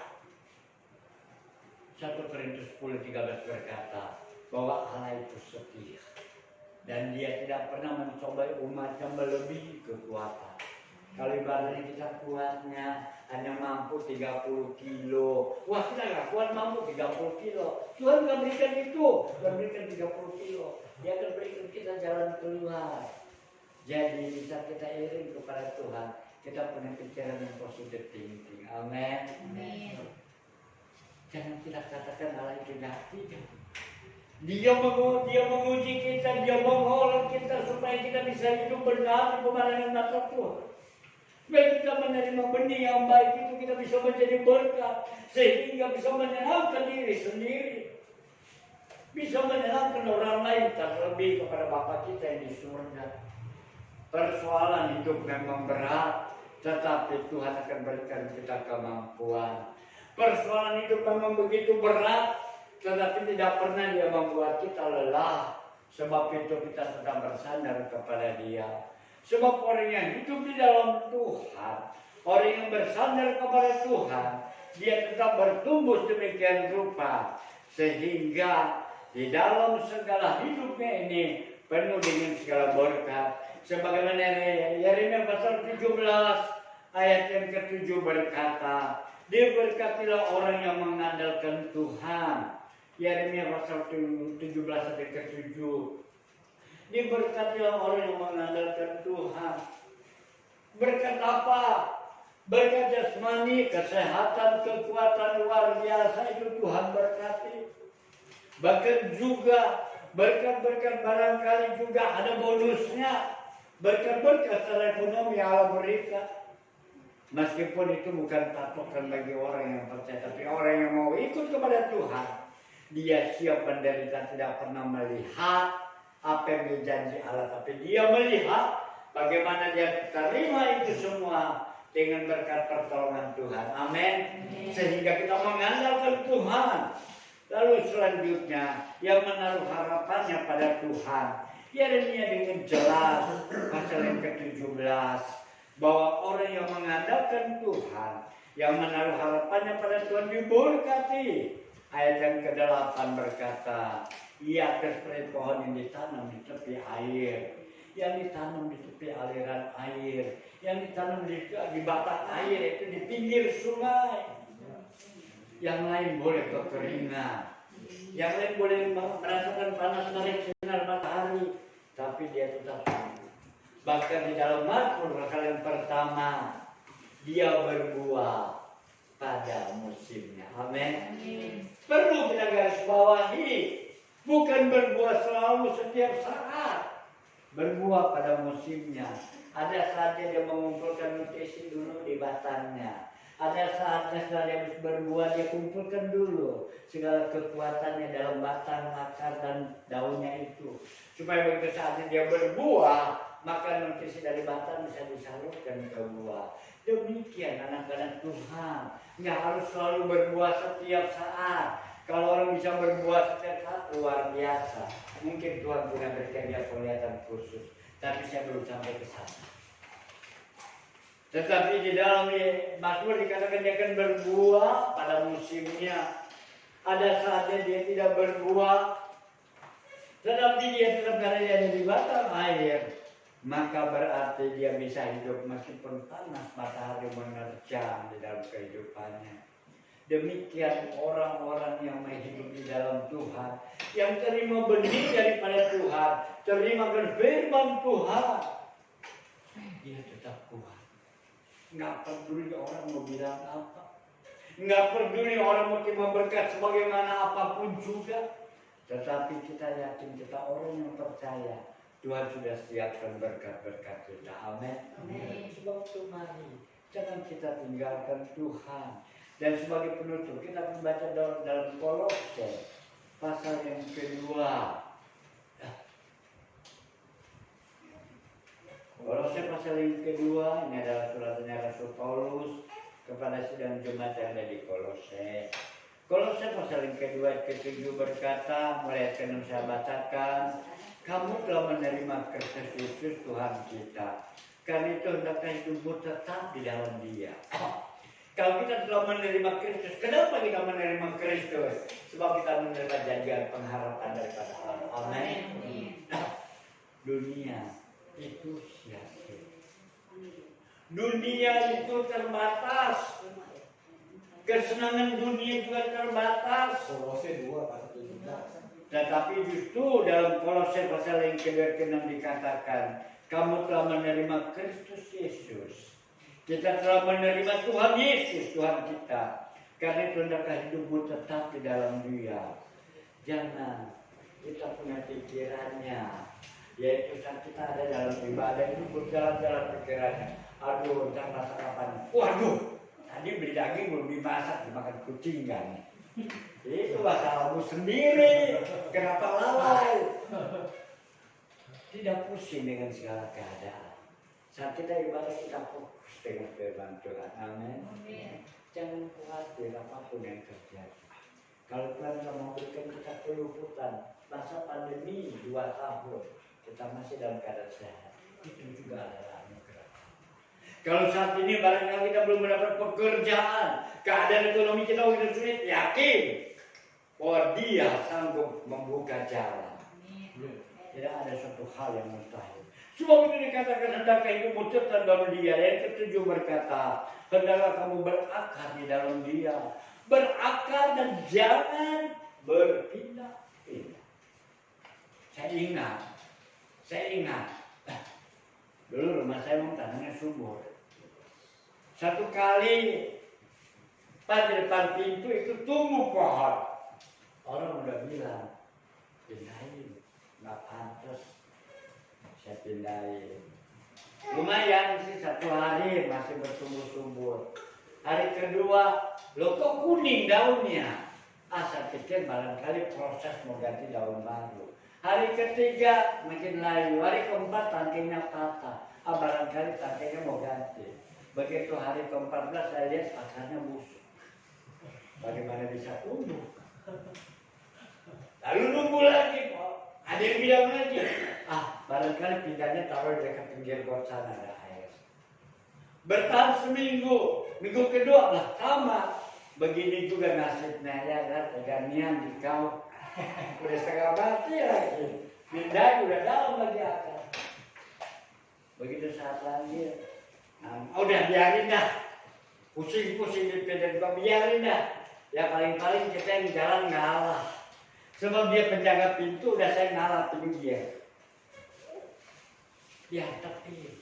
1 Korintus 10:13 berkata bahwa Allah itu setia dan Dia tidak pernah mencobai umatnya melebihi kekuatan. Kalau ibaratnya kita kuatnya hanya mampu 30 kilo, wah kita nggak kuat mampu 30 kilo. Tuhan nggak berikan itu, Tuhan berikan 30 kilo. Dia akan berikan kita jalan keluar. Jadi bisa kita iring kepada Tuhan, kita punya pikiran yang positif thinking. Amin. Jangan kita katakan Allah itu tidak. Dia menguji kita, Dia mengolah kita supaya kita bisa hidup benar di pemandangan mata Tuhan. Supaya kita menerima benih yang baik itu, kita bisa menjadi berkat, sehingga bisa menyenangkan diri sendiri, bisa menyenangkan orang lain, terlebih kepada Bapa kita yang di surga. Persoalan hidup memang berat, tetapi Tuhan akan berikan kita kemampuan. Persoalan hidup memang begitu berat, tetapi tidak pernah Dia membuat kita lelah. Sebab itu kita sedang bersandar kepada Dia. Sebab orang yang hidup di dalam Tuhan, orang yang bersandar kepada Tuhan, dia tetap bertumbuh demikian rupa, sehingga di dalam segala hidupnya ini penuh dengan segala berkat. Sebagaimana Yeremia pasal 17 ayat yang ke-7 berkata, diberkatilah orang yang mengandalkan Tuhan. Yeremia pasal 17 ayat ke-7. Diberkatilah orang yang mengandalkan Tuhan. Berkat apa? Berkat jasmani, kesehatan, kekuatan luar biasa itu Tuhan berkati. Bahkan juga berkat-berkat barangkali juga ada bonusnya. Berkat-berkat secara ekonomi Allah berikan. Meskipun itu bukan patokan bagi orang yang percaya, tapi orang yang mau ikut kepada Tuhan, dia siap menderita, tidak pernah melihat apa yang dijanji Allah, tapi dia melihat bagaimana dia terima itu semua dengan berkat pertolongan Tuhan. Amin. Sehingga kita mengandalkan Tuhan. Lalu selanjutnya yang menaruh harapannya pada Tuhan. Yeremia dengan jelas pasal yang ke-17 bahwa orang yang mengandalkan Tuhan, yang menaruh harapannya pada Tuhan diberkati. Ayat yang ke-8 berkata, ia seperti pohon yang ditanam di tepi air, yang ditanam di tepi aliran air, yang ditanam di batang air, itu di pinggir sungai. Yang lain boleh kekeringan, yang lain boleh merasakan panas terik sinar matahari, tapi dia tetap tumbuh. Bahkan di dalam Mazmur pasal yang pertama, dia berbuah pada musimnya. Amin. Perlu kita garis bawahi, bukan berbuah selalu setiap saat, berbuah pada musimnya. Ada saatnya dia mengumpulkan nutrisi dulu di batangnya. Ada saatnya setelah dia habis berbuah, dia kumpulkan dulu segala kekuatannya dalam batang, akar, dan daunnya itu. Supaya begitu saatnya dia berbuah, maka nutrisi dari batang bisa disalurkan ke buah. Demikian anak-anak Tuhan, nggak harus selalu berbuah setiap saat. Kalau orang bisa berbuat setiap saat luar biasa. Mungkin Tuhan punya berikan dia penglihatan khusus, tapi saya belum sampai ke sana. Tetapi di dalam Mazmur dikatakan dia akan berbuah pada musimnya. Ada saatnya dia tidak berbuah, tetapi dia tetap karena dia ada di batang air, maka berarti dia bisa hidup meskipun panas matahari menerjang di dalam kehidupannya. Demikian orang-orang yang hidup di dalam Tuhan, yang terima benih daripada Tuhan, terima firman Tuhan, dia tetap kuat. Nggak peduli orang mau bilang apa, nggak peduli orang mau terima berkat sebagaimana apapun juga. Tetapi kita yakin, kita orang yang percaya Tuhan sudah siapkan berkat-berkat kita. Amin. Sebab itu mari jangan kita tinggalkan Tuhan. Dan sebagai penutup kita membaca dalam Kolose pasal yang kedua. Kolose pasal yang kedua ini adalah suratnya Rasul Paulus kepada sidang jemaat yang ada di Kolose. Kolose pasal yang kedua ke-7 berkata, mulai ayat ke-6 saya bacakan, kamu telah menerima Kristus Yesus Tuhan kita. Karena itu hendaklah hidupmu tetap di dalam Dia. Kalau kita telah menerima Kristus, kenapa kita menerima Kristus? Sebab kita menerima janjian pengharapan daripada Allah. Amin. Dunia itu sia-sia. Dunia itu terbatas. Kesenangan dunia juga terbatas. Kolose 2 pasal 17. Tetapi justru dalam Kolose pasal yang ke-6 dikatakan, kamu telah menerima Kristus Yesus. Kita telah menerima Tuhan Yesus, Tuhan kita. Karena itu hendaklah hidupmu tetap di dalam Dia. Jangan kita punya pikirannya, yaitu saat kita ada dalam ibadah itu berjalan-jalan pikirannya. Aduh, entah masa kapan. Waduh, tadi beli daging belum dimasak, dimakan kucing kan. Itu masalahmu sendiri. Kenapa lalai? Tidak pusing dengan segala keadaan. Saat kita ibadah kita fokus dengan firman Tuhan. Amin. Jangan khawatir apapun yang terjadi. Kalau Tuhan telah memberikan kita keluputan, masa pandemi 2 tahun, kita masih dalam keadaan sehat. Itu juga adalah anugerah. Kalau saat ini barangkali kita belum mendapat pekerjaan, keadaan ekonomi kita begitu sulit, yakin bahwa Dia sanggup membuka jalan. Tidak ada suatu hal yang mustahil. Sebab itu dikatakan hendaklah hidupmu tetap dalam Dia. Yang ke-7 berkata, hendaklah kamu berakar di dalam Dia. Berakar dan jangan berpindah-pindah. Saya ingat. Dulu rumah saya memang tanahnya subur. Satu kali pas di depan pintu itu tumbuh pohon. Orang udah bilang, pindahin, nggak pantas. Saya pindahin. Lumayan sih 1 hari masih bertumbuh subur. Hari kedua, loh kok kuning daunnya? Saya pikir barangkali proses mau ganti daun baru. Hari ketiga makin layu. Hari keempat tangkainya patah. Barangkali tangkainya mau ganti. Begitu hari ke-14 saya lihat akarnya busuk. Bagaimana bisa tumbuh? Lalu nunggu lagi, ada yang bilang lagi, barangkali pindahnya taruh di dekat pinggir got sana ada air. Bertahan seminggu, minggu kedua lah sama. Begini juga nasibnya ya kan, teganian di kau. Udah setengah mati lagi, pindah udah dalam lagi akar. Begitu saat lagi, udah biarin dah, pusing-pusing di pindah juga biarin dah. Ya paling-paling kita yang jalan ngalah. Sebab dia penjaga pintu, udah saya ngalah dia. Ya tapi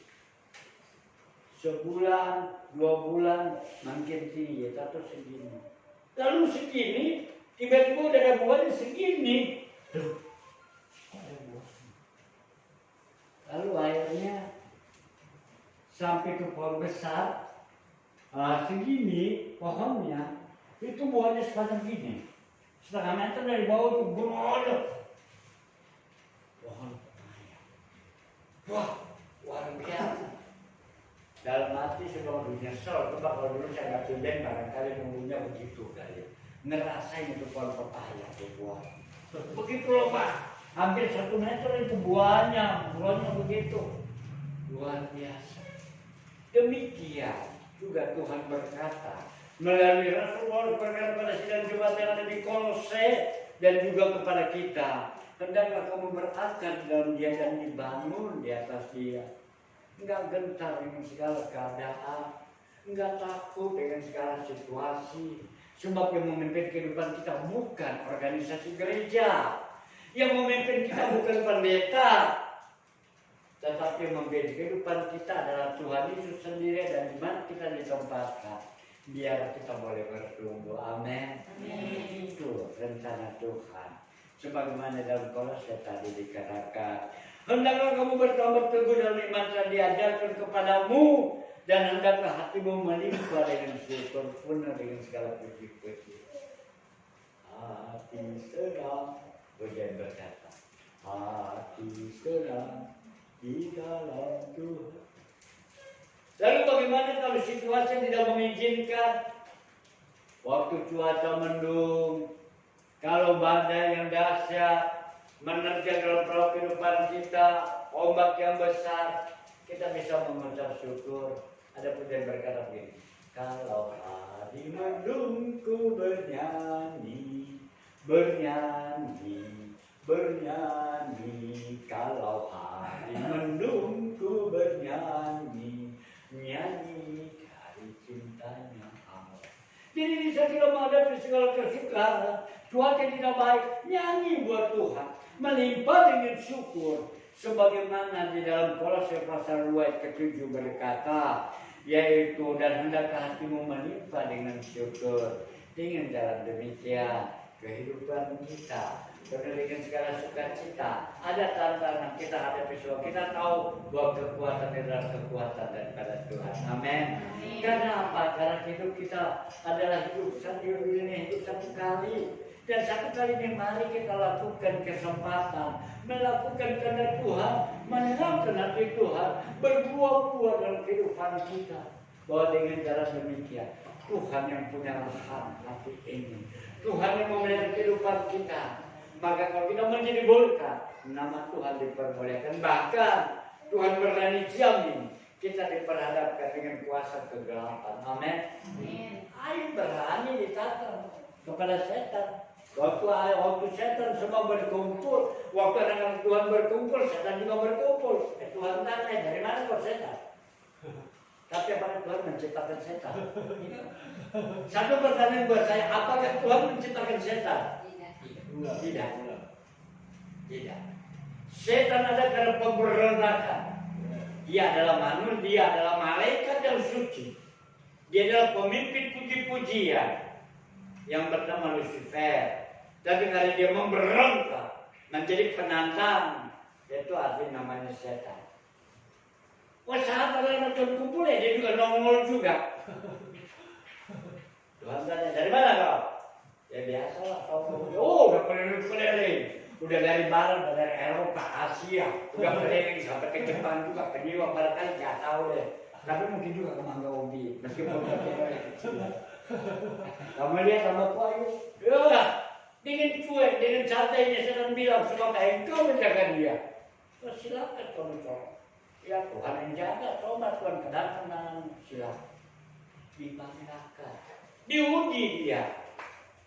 sebulan, 2 bulan makin tinggi, atau segini. Lalu segini, tiba-tiba udah ada buahnya segini. Lalu akhirnya sampai ke pohon besar, segini pohonnya, itu buahnya sepanjang gini. 1/2 meter dari bawah itu berodok. Pohon pepaya. Wah, luar biasa. Dalam hati sudah udah nyesel. Coba kalau dulu saya nggak pindah barangkali nunggunya begitu kali. ngerasain itu pohon pepaya dibuat. Begitu loh Pak, hampir 1 meter itu buahnya begitu luar biasa. Demikian juga Tuhan berkata melalui Rasul Paulus berkata pada sidang Jumat yang ada di Kolose dan juga kepada kita, hendaklah kamu berakar dalam Dia dan dibangun di atas Dia. Enggak gentar dengan segala keadaan, enggak takut dengan segala situasi. Sebab yang memimpin kehidupan kita bukan organisasi gereja, yang memimpin kita bukan pendeta, tetapi yang memimpin kehidupan kita adalah Tuhan Yesus sendiri dan di mana kita ditempatkan. Biar kita boleh bertumbuh. Amin. Itu rencana Tuhan. Sebagaimana dalam Kolose tadi dikatakan, hendaklah kamu bertambah teguh dalam iman yang diajarkan kepadamu, dan hendaklah hatimu melimpah dengan syukur penuh dengan segala puji-puji. Hati senang, Pujian berkata, hati senang di dalam Tuhan. Lalu bagaimana kalau situasi tidak mengizinkan? Waktu cuaca mendung, kalau badai yang dahsyat menerjang dalam perahu kehidupan kita, ombak yang besar, kita bisa mengucap syukur. Ada pujian berkata begini, kalau hari mendung ku bernyanyi, bernyanyi, bernyanyi. Kalau hari mendung ku bernyanyi, nyanyi dari cintanya Allah. Jadi bisa kita menghadapi segala kesukaran, cuaca tidak baik, nyanyi buat Tuhan, melimpah dengan syukur. Sebagaimana di dalam Kolose pasal 2 ayat ke-7 berkata, yaitu dan hendaklah hatimu melimpah dengan syukur. Dengan jalan demikian kehidupan kita penuh dengan segala sukacita. Ada tantangan kita hadapi semua. Kita tahu bahwa kekuatan adalah kekuatan daripada Tuhan. Amin. Karena apa? Karena hidup kita adalah hidup satu kali. Dan satu kali ini mari kita lakukan kesempatan, melakukan kehendak Tuhan, menyenangkan hati Tuhan, berbuah-buah dalam kehidupan kita. Bahwa dengan cara demikian, Tuhan yang punya hati ini, Tuhan yang memelihara kehidupan kita. Maka kalau kita menjadi berkat, nama Tuhan diperbolehkan. Bahkan Tuhan berani jamin kita diperhadapkan dengan kuasa kegelapan. Amin. Ayo berani ditantang kepada setan. Waktu setan semua berkumpul, waktu anak Tuhan berkumpul, setan juga berkumpul. Tuhan tanya, dari mana kau setan? Tapi apakah Tuhan menciptakan setan? Satu pertanyaan buat saya, apakah Tuhan menciptakan setan? Tidak. Tidak. Setan ada karena pemberontakan. Dia adalah manusia, dia adalah malaikat yang suci. Dia adalah pemimpin puji-pujian yang bernama Lucifer. Tapi karena dia memberontak menjadi penantang, itu artinya namanya setan. Saat ada Tuhan kumpul ya, dia juga nongol juga. Tuhan tanya, dari mana kau? Ya biasalah kau. Udah keliling-keliling. Udah dari barat, udah dari Eropa, Asia. Udah keliling sampai ke Jepang juga. Ke New York, barangkali nggak tahu deh. Tapi mungkin juga ke Mangga Ubi. Meskipun dia kecil. Kamu lihat sama aku ayo. Ya, dengan cuek, dengan santainya sedang bilang, semoga engkau menjaga dia. Silakan kamu coba. Ya Tuhan yang jaga, coba Tuhan kedatangan, silakan. Dibanggakan, diuji dia.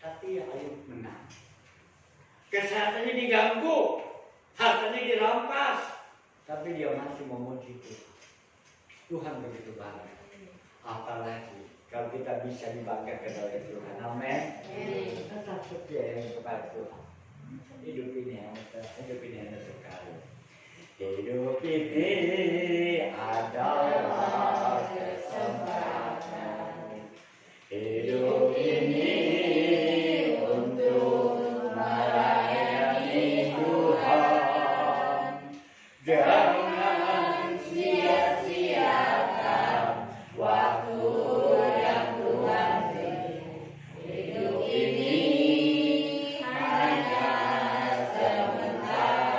Tapi ya ayo menang. Kesehatannya diganggu, hartanya dirampas, tapi dia masih memuji Tuhan. Tuhan begitu baik. Apalagi kalau kita bisa dibanggakan oleh Tuhan. Amin. Tetap setia kepada Tuhan. Hidup ini hanya sekali. Hidup ini adalah kesempatan. Hidup ini untuk melayani Tuhan. Jangan sia-siakan waktu yang Tuhan beri. Hidup ini hanya sebentar.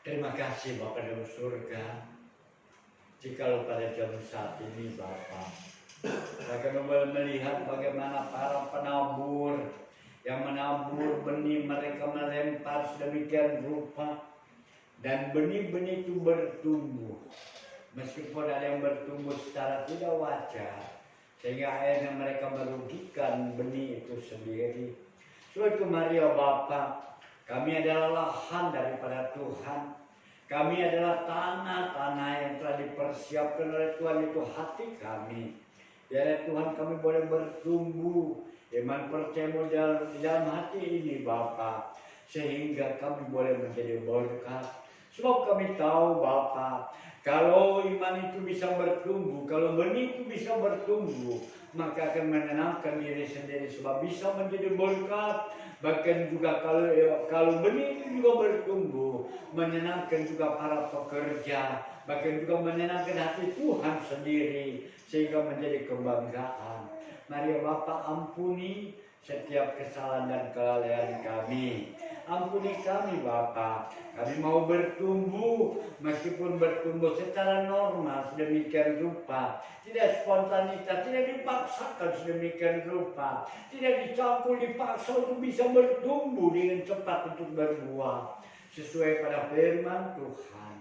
Terima kasih Bapak dalam surga. Jikalau pada jam saat ini Bapak, saya boleh melihat bagaimana para penabur yang menabur benih mereka melempar sedemikian rupa, dan benih-benih itu bertumbuh. Meskipun ada yang bertumbuh secara tidak wajar, sehingga akhirnya mereka merugikan benih itu sendiri. Suatu Maria Bapa, kami adalah lahan daripada Tuhan. Kami adalah tanah-tanah yang telah dipersiapkan oleh Tuhan, itu hati kami. Biar Tuhan kami boleh bertumbuh iman percayamu di dalam hati ini Bapa, sehingga kami boleh menjadi berkat. Sebab kami tahu Bapa, kalau iman itu bisa bertumbuh, kalau benih itu bisa bertumbuh, maka akan menenangkan diri sendiri sebab bisa menjadi berkat. Bahkan juga kalau benih itu juga bertumbuh, menyenangkan juga para pekerja, bahkan juga menyenangkan hati Tuhan sendiri, sehingga menjadi kebanggaan. Mari Bapa ampuni setiap kesalahan dan kelalaian kami. Ampuni kami Bapa. Kami mau bertumbuh, meskipun bertumbuh secara normal sedemikian rupa, tidak spontanitas, tidak dipaksakan sedemikian rupa, tidak dicampur dipaksa untuk bisa bertumbuh dengan cepat untuk berbuah sesuai pada firman Tuhan,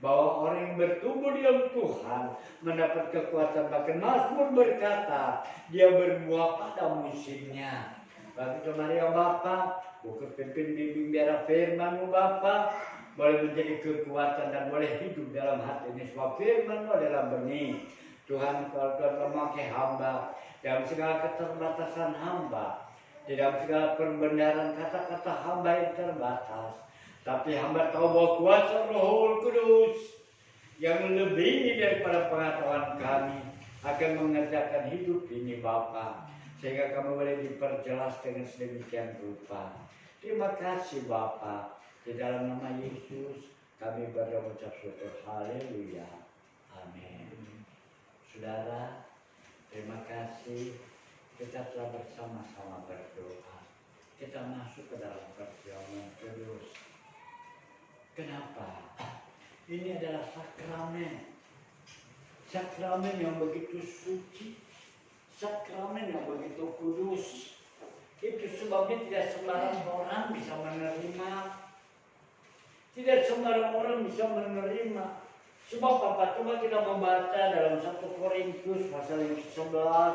bahwa orang yang bertumbuh di dalam Tuhan mendapat kekuatan. Bahkan Mazmur berkata, dia berbuah pada musimnya. Bagi Maria Bapa, buku pimpin bimbing biara firman-Mu Bapa, boleh menjadi kekuatan dan boleh hidup dalam hati ini. Sebab firman-Mu adalah benih. Tuhan, kalau Tuhan memakai hamba dalam segala keterbatasan hamba, di dalam segala perbendaharaan kata-kata hamba yang terbatas, tapi hamba tahu bahwa kuasa Roh Kudus yang lebih daripada pengetahuan kami akan mengerjakan hidup ini Bapa, sehingga kami boleh diperjelas dengan sedemikian rupa. Terima kasih Bapa. Di dalam nama Yesus kami berdoa ucap syukur. Haleluya. Amin. Saudara, terima kasih. Kita telah bersama-sama berdoa. Kita masuk ke dalam perjamuan kudus. Kenapa? Ini adalah sakramen. Sakramen yang begitu suci. Sakramen yang begitu kudus. Itu sebabnya tidak sembarang orang bisa menerima. Tidak sembarang orang bisa menerima. Sebab apa? Coba kita membaca dalam 1 Korintus pasal yang ke-11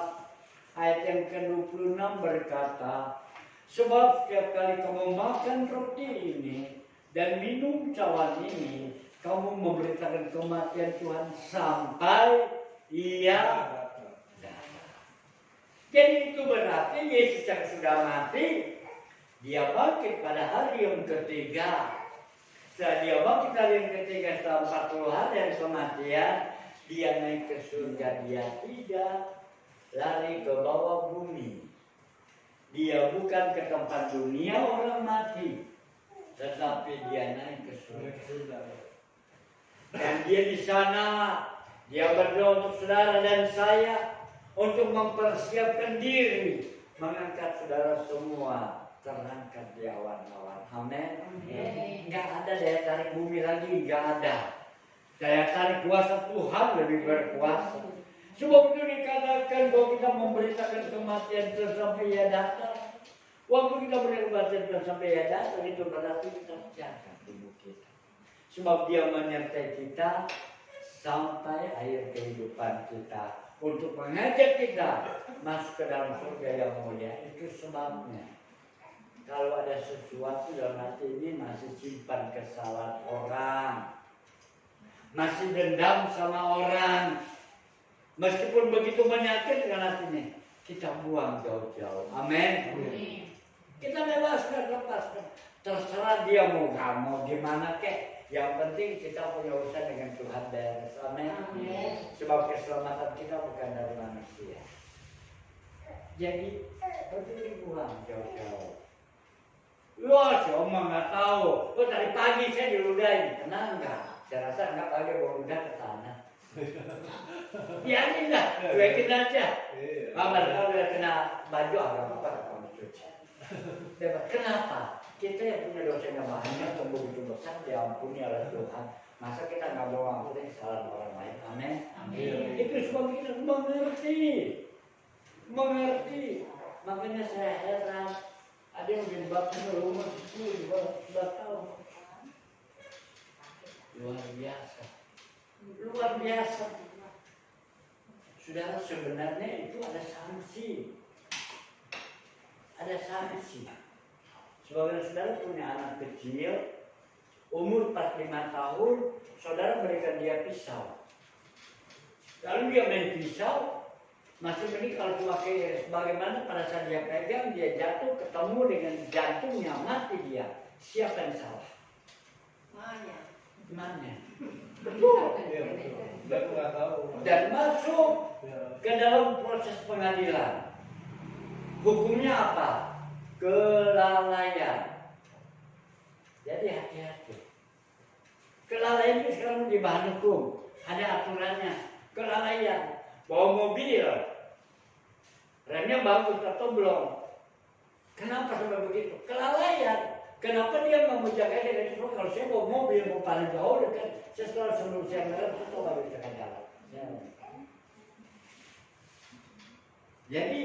ayat yang ke-26 berkata, sebab setiap kali kamu makan roti ini dan minum cawan ini, kamu memberitakan kematian Tuhan sampai Ia datang. Jadi itu berarti Yesus yang sudah mati, Dia bangkit pada hari yang ketiga. Setelah Dia bangkit hari yang ketiga setelah 40 hari dari kematian, Dia naik ke surga. Dia tidak lari ke bawah bumi. Dia bukan ke tempat dunia orang mati, tetapi Dia naik ke surga. Dan Dia di sana, Dia berdoa untuk saudara dan saya untuk mempersiapkan diri mengangkat saudara semua terangkat di awan-awan. Amin. Enggak ada daya tarik bumi lagi, enggak ada. Daya tarik kuasa Tuhan lebih berkuasa. Sebab itu dikatakan bahwa kita memberitakan kematian Tuhan sampai Ia datang. Waktu kita beritakan kematian Tuhan sampai Ia datang, itu berarti kita jaga tubuh kita. Sebab Dia menyertai kita sampai akhir kehidupan kita, untuk mengajak kita masuk ke dalam surga yang mulia. Itu sebabnya kalau ada sesuatu dalam hati ini masih simpan kesalahan orang, masih dendam sama orang, meskipun begitu menyakitkan hatinya, kita buang jauh-jauh. Amin. Kita bebaskan, lepaskan. Terserah dia mau gimana kek. Yang penting kita punya urusan dengan Tuhan beres. Amin. Sebab keselamatan kita bukan dari manusia. Jadi perlu dibuang jauh-jauh. Wah, si Oma nggak tahu. Oh, tadi pagi saya diludahin. Kenal nggak? Saya rasa nggak pakai bawa ludah ke tanah. Biarin lah, cuekin aja. Kalau udah kena baju apa kamu cuci. Kenapa? Kita yang punya dosanya banyak dan begitu besar diampuni oleh Tuhan. Masa kita nggak mau ampuni kesalahan orang lain? Amin. Amin. Itu semua kita mengerti. Makanya saya heran. Ada yang dibaptis umur 10 sudah tahu. Luar biasa. Saudara, sebenarnya itu ada sanksi. Sebagian saudara punya anak kecil, umur 45 tahun, saudara berikan dia pisau. Lalu dia main pisau, masih mending kalau cuma kayak bagaimana pada saat dia pegang, dia jatuh ketemu dengan jantungnya, mati dia. Siapa yang salah? Mana? Betul. Iya, betul. Dan nggak tahu. Dan masuk Ya. ke dalam proses pengadilan. Hukumnya apa? Kelalaian. Jadi hati-hati. Kelalaian itu sekarang di bahan hukum. Ada aturannya. Kelalaian. Bawa mobil. Remnya bagus atau belum? Kenapa sampai begitu? Kelalaian. Kenapa dia mau menjaga dengan itu? Kalau saya bawa mobil, mau paling jauh dekat, saya selalu sebelum saya ngerem, saya tahu nggak bisa jalan. Jadi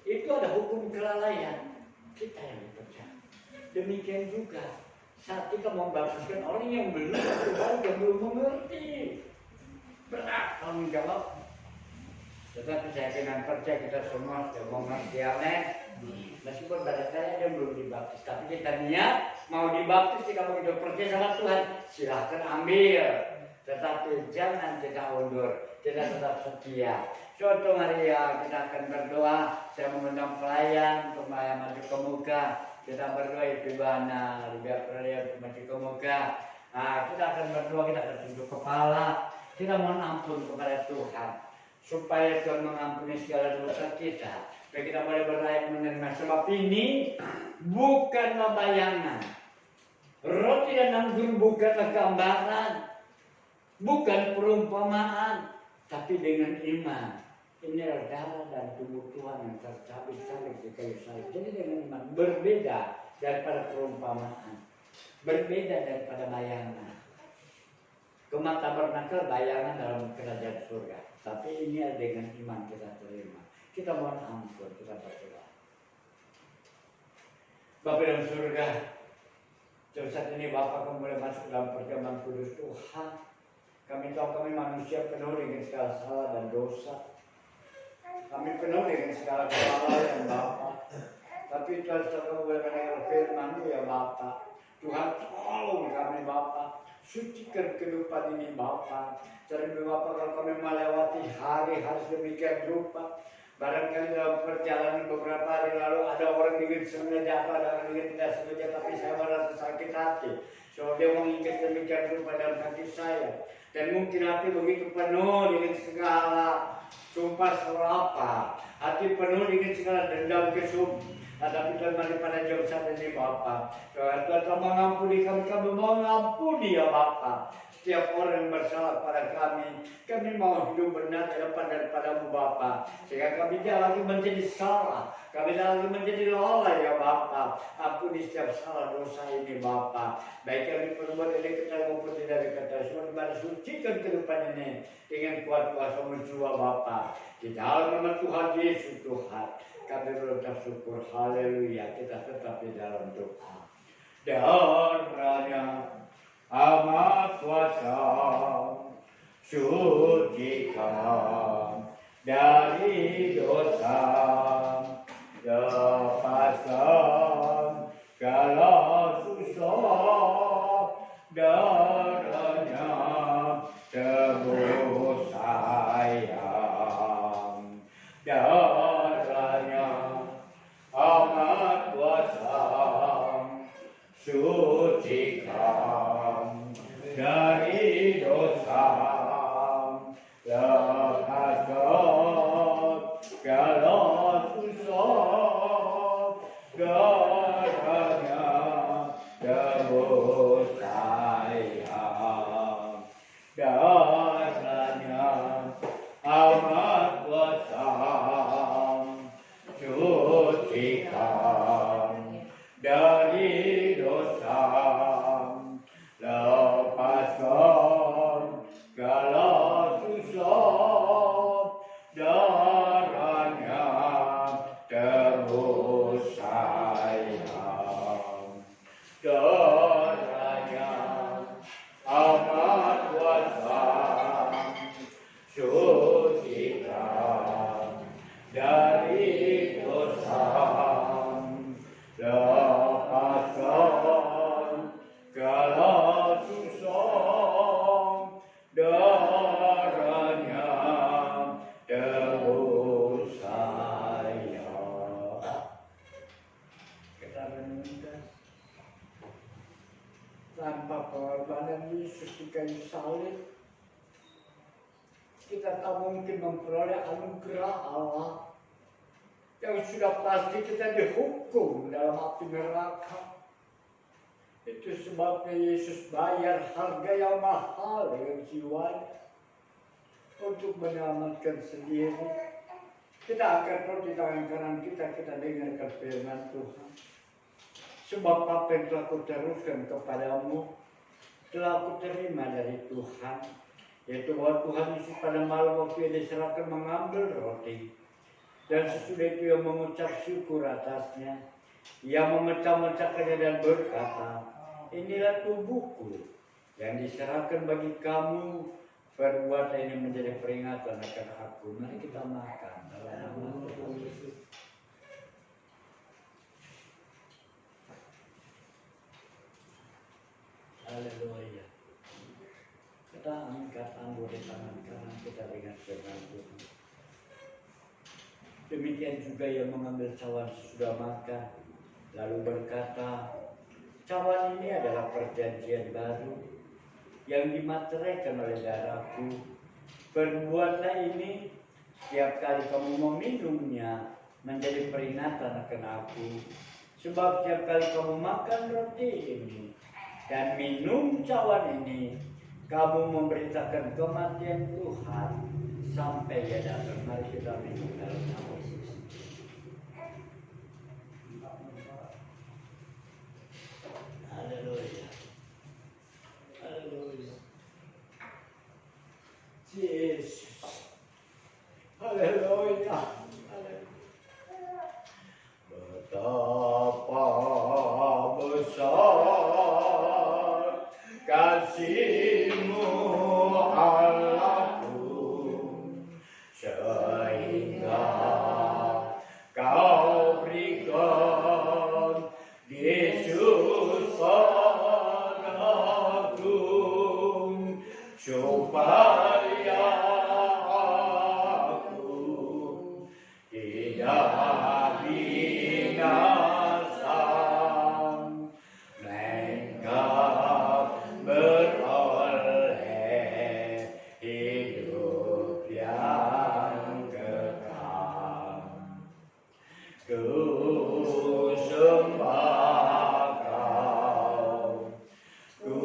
itu ada hukum kelalaian. Kita yang dipecat. Demikian juga saat kita membaptiskan orang yang belum mengerti, berat tanggung jawab. Tetapi saya dengan percaya kita semua sudah mengerti, amin. Meskipun pada saya dia belum dibaptis, tapi kita niat mau dibaptis, jika begitu percaya sama Tuhan, silahkan ambil. Tetapi jangan kita undur, kita tetap setia. Suatu hari ya kita akan berdoa. Saya mengundang pelayan untuk maju ke muka. Kita berdoa itu bana, biar pelayan untuk maju ke muka. Nah, kita akan berdoa, kita akan tunduk kepala. Kita mohon ampun kepada Tuhan, supaya Tuhan mengampuni segala dosa kita. Supaya kita boleh berlayak menerima. Sebab ini bukanlah bayangan. Roti dan anggur bukanlah gambaran, bukan perumpamaan, tapi dengan iman. Ini adalah darah dan tubuh Tuhan yang tercabik-cabik di kayu salib. Jadi dengan iman berbeda daripada perumpamaan, berbeda daripada bayangan. Kemah tabernakel bayangan dalam kerajaan surga, tapi ini adalah dengan iman kita terima. Kita mohon ampun, kita berdoa. Bapa dalam surga, saat ini Bapa kami boleh masuk dalam perjamuan kudus Tuhan. Kami tahu kami manusia penuh dengan segala salah dan dosa. Kami penuh dengan segala kesalahan Bapa. Tapi Tuhan selalu boleh mendengar firman-Mu ya Bapa. Tuhan tolong kami Bapa. Sucikan kehidupan ini Bapa. Terima Bapa kalau kami melewati hari-hari sedemikian rupa. Barangkali dalam perjalanan beberapa hari lalu ada orang dengan sengaja, ada orang dengan tidak sengaja, tapi saya merasa sakit hati. So dia mengingat demikian rupa dalam hati saya. Dan mungkin hati begitu penuh dengan segala sumpah serapah, hati penuh dengan segala dendam kesum. Tapi Tuhan mari pada jam saat ini Bapa, Tuhan telah mengampuni kami, kami mengampuni ya Bapa. Setiap orang yang bersalah pada kami mau hidup benar di depan daripada-Mu Bapa. Sehingga kami tidak lagi menjadi salah, kami tidak lagi menjadi lalai ya Bapa. Ampuni setiap salah dosa ini Bapa. Baik kami perbuat dari kata maupun dari kata, semua dimana sucikan kehidupan ini dengan kuat kuasa-Mu jua Bapa. Di dalam nama Tuhan Yesus Tuhan, kami berucap syukur, haleluya. Kita tetap di dalam doa. Darahnya amat kuasa, sucikan dari dosa, lepaskan segala susah. Darahnya tebus sayang, darahnya amat kuasa, sucikan dari dosa, lepaskan segala susah. Darahnya tebus sayang, darahnya amat kuasa, sucikan dari dosa. pengorbanan Yesus di kayu salib, kita tak mungkin memperoleh anugerah Allah yang sudah pasti kita dihukum dalam api neraka. Itu sebabnya Yesus bayar harga yang mahal dengan jiwanya untuk menyelamatkan sendiri. Kita akan perlu di tangan kanan kita dengarkan firman Tuhan. Sebab apa yang telah kuteruskan kepadamu telah kuterima dari Tuhan, yaitu bahwa Tuhan Yesus pada malam waktu ia diserahkan mengambil roti, dan sesudah itu ia mengucap syukur atasnya. Ia memecah-mecahkannya dan berkata, inilah tubuhku yang diserahkan bagi kamu, perbuatan ini menjadi peringatan akan aku. Mari kita makan dalam nama Tuhan Yesus. Haleluya. Kita angkat anggur di tangan kanan kita dengan firman Tuhan. Demikian juga ia mengambil cawan sesudah makan, lalu berkata, cawan ini adalah perjanjian baru yang dimateraikan oleh darahku. Perbuatlah ini setiap kali kamu meminumnya menjadi peringatan akan aku. Sebab setiap kali kamu makan roti ini dan minum cawan ini, kamu memberitakan kematian Tuhan sampai Dia datang. Mari kita minum dalam nama Yesus. Haleluya. Haleluya. Yesus. Haleluya. Betapa besar kasih-Mu Allahku, sehingga Kau berikan Yesus padaku, supaya aku tidak binasa, melainkan beroleh hidup yang kekal. Ku sembah Kau, ku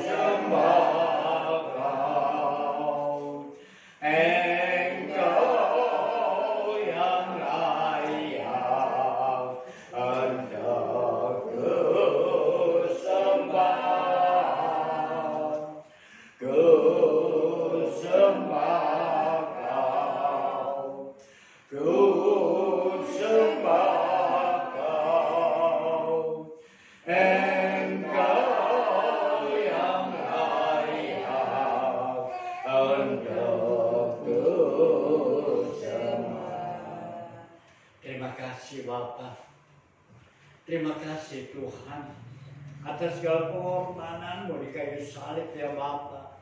sembah Kau, Engkau yang layak untuk ku sembah, ku sembah Kau, ku sembah Kau, Engkau yang layak untuk ku sembah. Terima kasih Bapa, terima kasih Tuhan atas segala pengorbanan-Mu di kayu salib ya Bapa.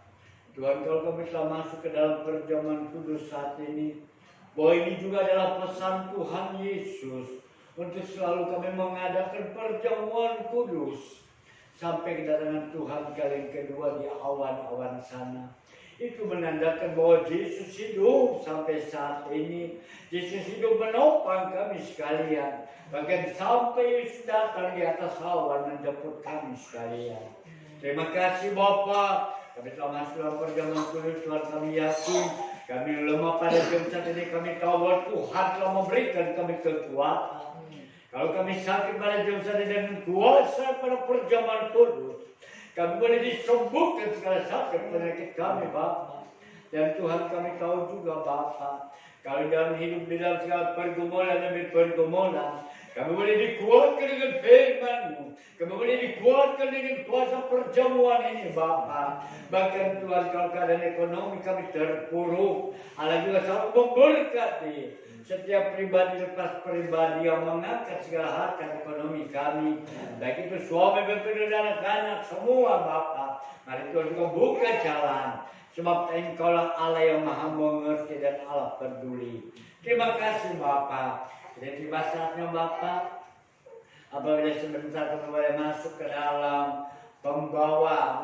Tuhan, kalau kami telah masuk ke dalam perjamuan kudus saat ini, bahwa ini juga adalah pesan Tuhan Yesus untuk selalu kami mengadakan perjamuan kudus sampai kedatangan Tuhan kali yang kedua di awan-awan sana. Itu menandakan bahwa Yesus hidup sampai saat ini. Yesus hidup menopang kami sekalian. Bahkan sampai Yesus datang di atas awan menjemput kami sekalian. Terima kasih Bapa. Kami telah masuk dalam perjamuan kudus. Tuhan, kami yakin kami lemah pada jam saat ini. Kami tahu bahwa Tuhan telah memberikan kami kekuatan. Kalau kami sakit pada jam saat ini dengan kuasa pada perjamuan kudus, kami boleh disembuhkan segala sakit penyakit kami Bapa. Dan Tuhan, kami tahu juga Bapa, kalau dalam hidup di dalam segala pergumulan demi pergumulan, kami boleh dikuatkan dengan firman-Mu. Kami boleh dikuatkan dengan kuasa perjamuan ini Bapa. Bahkan Tuhan, kalau keadaan ekonomi kami terpuruk, Allah juga selalu memberkati setiap pribadi lepas pribadi yang mengangkat segala harkat ekonomi kami, baik itu suami, bapak dan anak-anak semua Bapa. Mari Tuhan juga buka jalan, sebab Engkaulah Allah yang Maha mengerti dan Allah peduli. Terima kasih Bapa. Jadi saatnya Bapa, apabila sebentar kami boleh masuk ke dalam membawa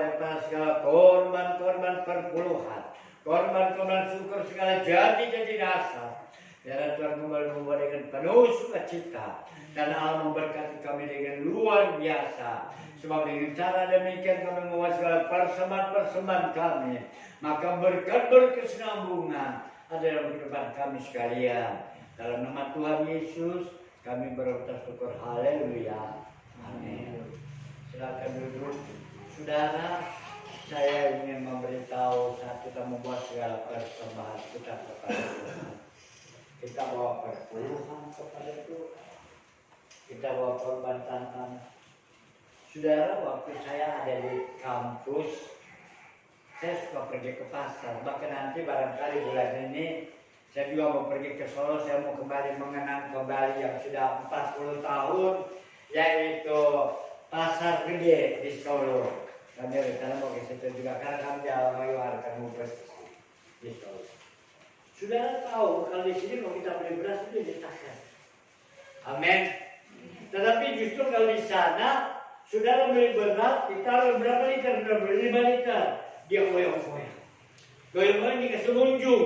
daripada segala korban-korban perpuluhan, korban-korban syukur segala jadi dasar. Biarlah Tuhan kembali memberikan penuh sukacita dan Allah memberkati kami dengan luar biasa. Sebab dengan cara demikian kami membawa segala persembahan-persembahan kami, maka berkat berkesinambungan ada dalam kehidupan kami sekalian. Dalam nama Tuhan Yesus kami berucap syukur. Haleluya. Amin. Silakan duduk. Saudara, saya ingin memberitahu saat kita membuat segala persembahan kita kepada Tuhan. Kita bawa perpuluhan kepada Tuhan. Kita bawa korban tantangan. Saudara, waktu saya ada di kampus, saya suka pergi ke pasar. Bahkan nanti barangkali bulan ini saya juga mau pergi ke Solo. Saya mau kembali mengenang kembali yang sudah 40 tahun, yaitu Pasar Gede di Solo. Kami rencana mau ke situ juga karena kami jalan mewarkan ngumpul di Solo. Saudara tahu kalau di sini kalau kita beli beras itu ditakan. Amin. Tetapi justru kalau di sana, saudara beli beras, ditaruh berapa liter? 5 liter. Dia goyang-goyang. Goyang-goyang dikasih munjung.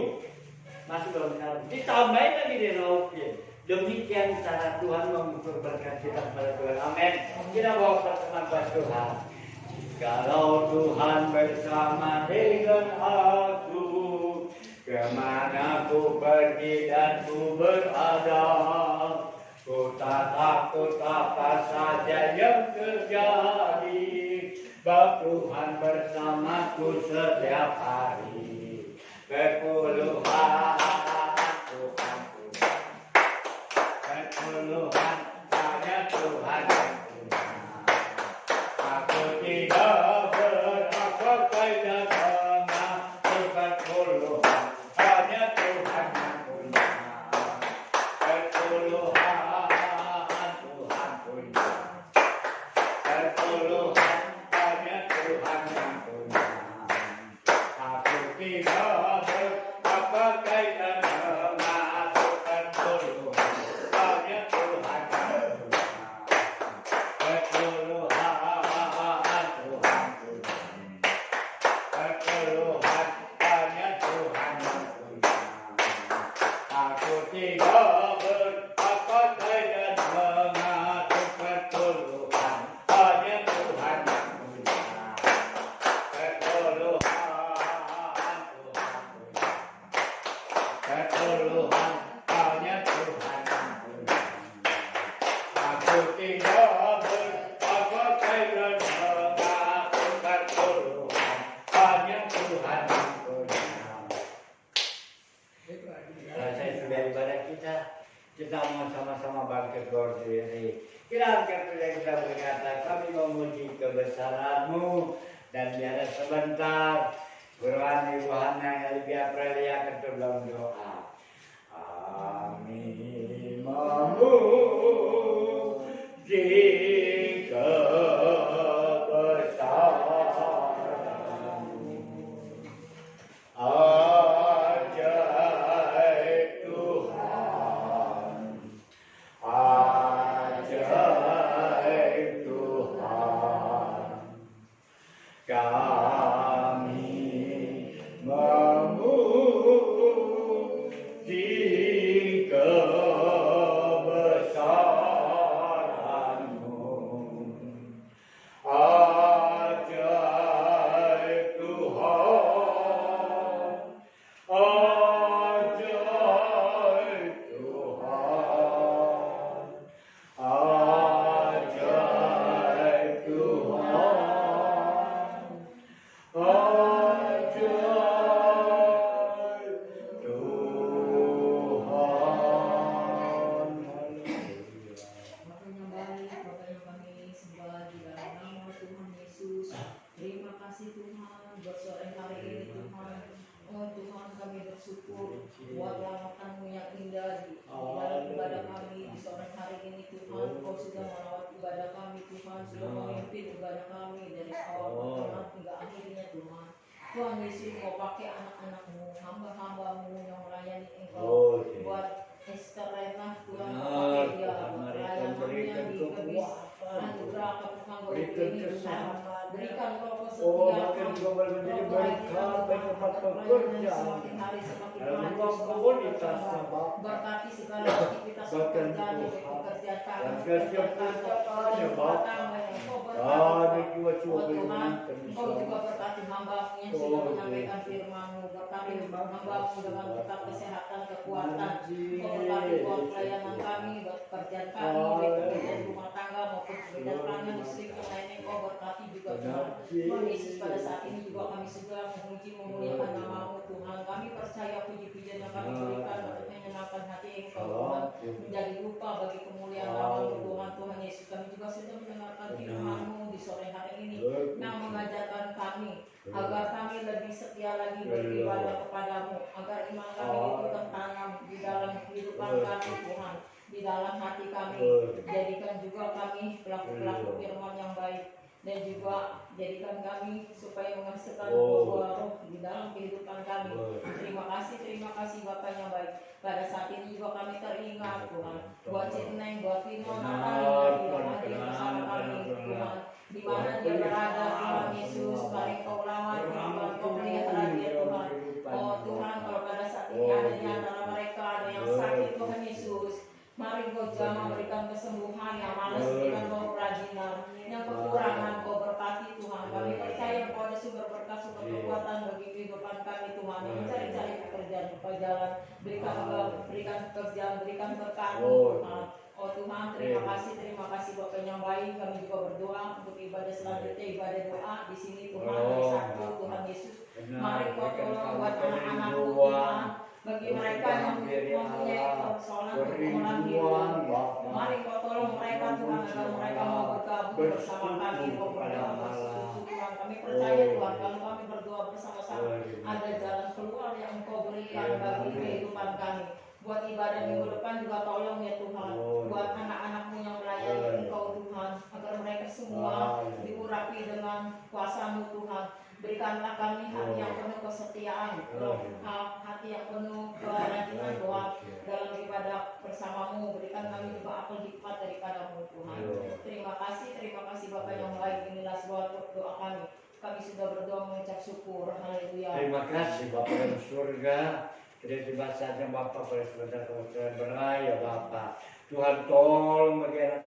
Masuk dalam karung. Ditambahin lagi di lauknya. Demikian cara Tuhan mengukur berkat kita kepada Tuhan. Amin. Kita bawa pertemuan buat Tuhan. Kalau Tuhan bersama dengan aku, kemana ku pergi dan ku berada, ku tak takut apa saja yang terjadi. Sebab Tuhan bersamaku setiap hari. Perpuluhan Tuhan, perpuluhan hanya Tuhan yang punya. Aku tidak berapa dan tengah, perpuluhan hanya Tuhan yang punya. Perpuluhan Tuhan punya. Perpuluhan hanya Tuhan yang punya. Aku tidak berapa dan tengah, perpuluhan hanya Tuhan yang punya. Perpuluhan Tuhan punya. Perpuluhan hanya Tuhan yang punya. Aku tidak berapa dan tengah, perpuluhan hanya Tuhan yang punya. Perpuluhan Tuhan punya. Perpuluhan hanya Tuhan yang punya. Aku tidak berapa dan tengah, perpuluhan hanya Tuhan yang punya. Saya sudah ibadah kita mau sama-sama bangkit berdiri. Kita angkat kita berkata, kami memuji kebesaran-Mu dan biarlah sebentar Burhan Ibu Hana yang biar perlihatkan dalam doa. Amin. Memuji kebesaran-Mu. Ajaib Tuhan, ajaib Tuhan, kami memuji kebesaran-Mu. Ajaib Tuhan, ajaib Tuhan, ajaib Tuhan, ajaib Tuhan. Makanya baik, makanya kami sembah di dalam nama Tuhan Yesus. Terima kasih Tuhan buat sore hari ini Tuhan. Oh Tuhan, kami bersyukur buat rahmat-Mu yang indah di dalam ibadah kami di sore hari ini Tuhan. Kau sudah merawat ibadah kami Tuhan, sudah memimpin ibadah kami dari awal Tuhan hingga akhirnya Tuhan. Tuhan Yesus, Kau pakai anak-anak-Mu, hamba-hamba-Mu yang melayani Engkau. Buat Esther Rena Tuhan, Kau pakai dia melayani yang diberi anugerah Tuhan, berikan ini kesehatan. Tuhan. Berikan roh Oh, kesetiaan. bahkan juga boleh menjadi Roh berkat kehadiran bagi Tuhan. tempat Pelayanan pekerjaan. semakin hari semakin Dalam maju, ruang semakin komunitasnya, berkembang. Bapak. Berkati segala aktivitas Bahkan pekerjaan, Tuhan. baik pekerjaan kami, Dan pekerjaan setiap kantor, perkataannya, dan rumah Bapak. tangga yang Kau berkati. Kami juga Oh coba Tuhan, ingatkan Engkau juga berkati hamba-Mu yang sudah Oh, menyampaikan Tuhan. firman-Mu. Berkati hamba-Mu dengan tetap kesehatan, kekuatan. Najib. Engkau berkati buat pelayanan kami, buat pekerjaan kami, baik pekerjaan rumah tangga maupun pekerjaan pelayanan listrik yang lainnya. Engkau berkati juga Tuhan. Tuhan Yesus, pada saat ini juga kami sudah memuji memuliakan nama-Mu Tuhan. Kami percaya puji-pujian yang kami berikan dapat menyenangkan hati Engkau Tuhan, menjadi rupa bagi kemuliaan nama-Mu Tuhan. Tuhan Yesus, kami juga sudah mendengarkan firman-Mu di sore hari ini yang mengajarkan kami agar kami lebih setia lagi beribadah kepadamu, agar iman kami itu tertanam di dalam kehidupan kami Tuhan, di dalam hati kami. Jadikan juga kami pelaku-pelaku firman yang baik, dan juga jadikan kami supaya menghasilkan buah roh di dalam kehidupan kami. Terima kasih Bapa yang baik. Pada saat ini juga kami teringat Tuhan, buat Cik Neng, buat Vino Natali yang hadir bersama kami Tuhan, di mana dia berada Tuhan Yesus. Mari Kau rawat Tuhan, Kau pelihara dia Tuhan. Oh Tuhan, kalau pada saat ini ada di antara mereka ada yang sakit Tuhan Yesus, mari Kau jamah berikan kesembuhan, yang malas berikan Kau kerajinan, yang kekurangan Kau berkati Tuhan. Kami percaya Kau ada sumber berkat, sumber kekuatan bagi kehidupan kami Tuhan, yang mencari-cari pekerjaan jalan. Berikan pekerjaan, berikan berkat Tuhan. Oh Tuhan, terima kasih Bapa yang baik. Kami juga berdoa untuk ibadah selanjutnya, ibadah doa di sini Tuhan, hari Sabtu Tuhan Yesus. Mari Kau tolong buat anak-anak-Mu Tuhan, bagi mereka yang mempunyai persoalan pergumulan hidup. Mari Kau tolong mereka Tuhan, agar mereka mau bergabung bersama kami. Kau berdoa bersekutu Tuhan. Kami percaya Tuhan, kalau kami berdoa bersama-sama, ada jalan keluar yang Engkau berikan bagi kehidupan kami. Buat ibadah minggu depan juga tolong ya Tuhan, buat anak-anak-Mu yang melayani Engkau Tuhan, agar mereka semua diurapi dengan kuasa-Mu Tuhan. Berikanlah kami hati yang penuh kesetiaan, hati yang penuh kerajinan Tuhan dalam ibadah bersama-Mu. Berikan kami juga akal hikmat daripada-Mu Tuhan. Terima kasih Bapa yang baik. Inilah sebuah doa kami. Kami sudah berdoa mengucap syukur. Haleluya. Terima kasih Bapak dalam surga. Terima saja Bapak pada sebentar kemudian beraya Bapak. Tuhan tolong bagi anak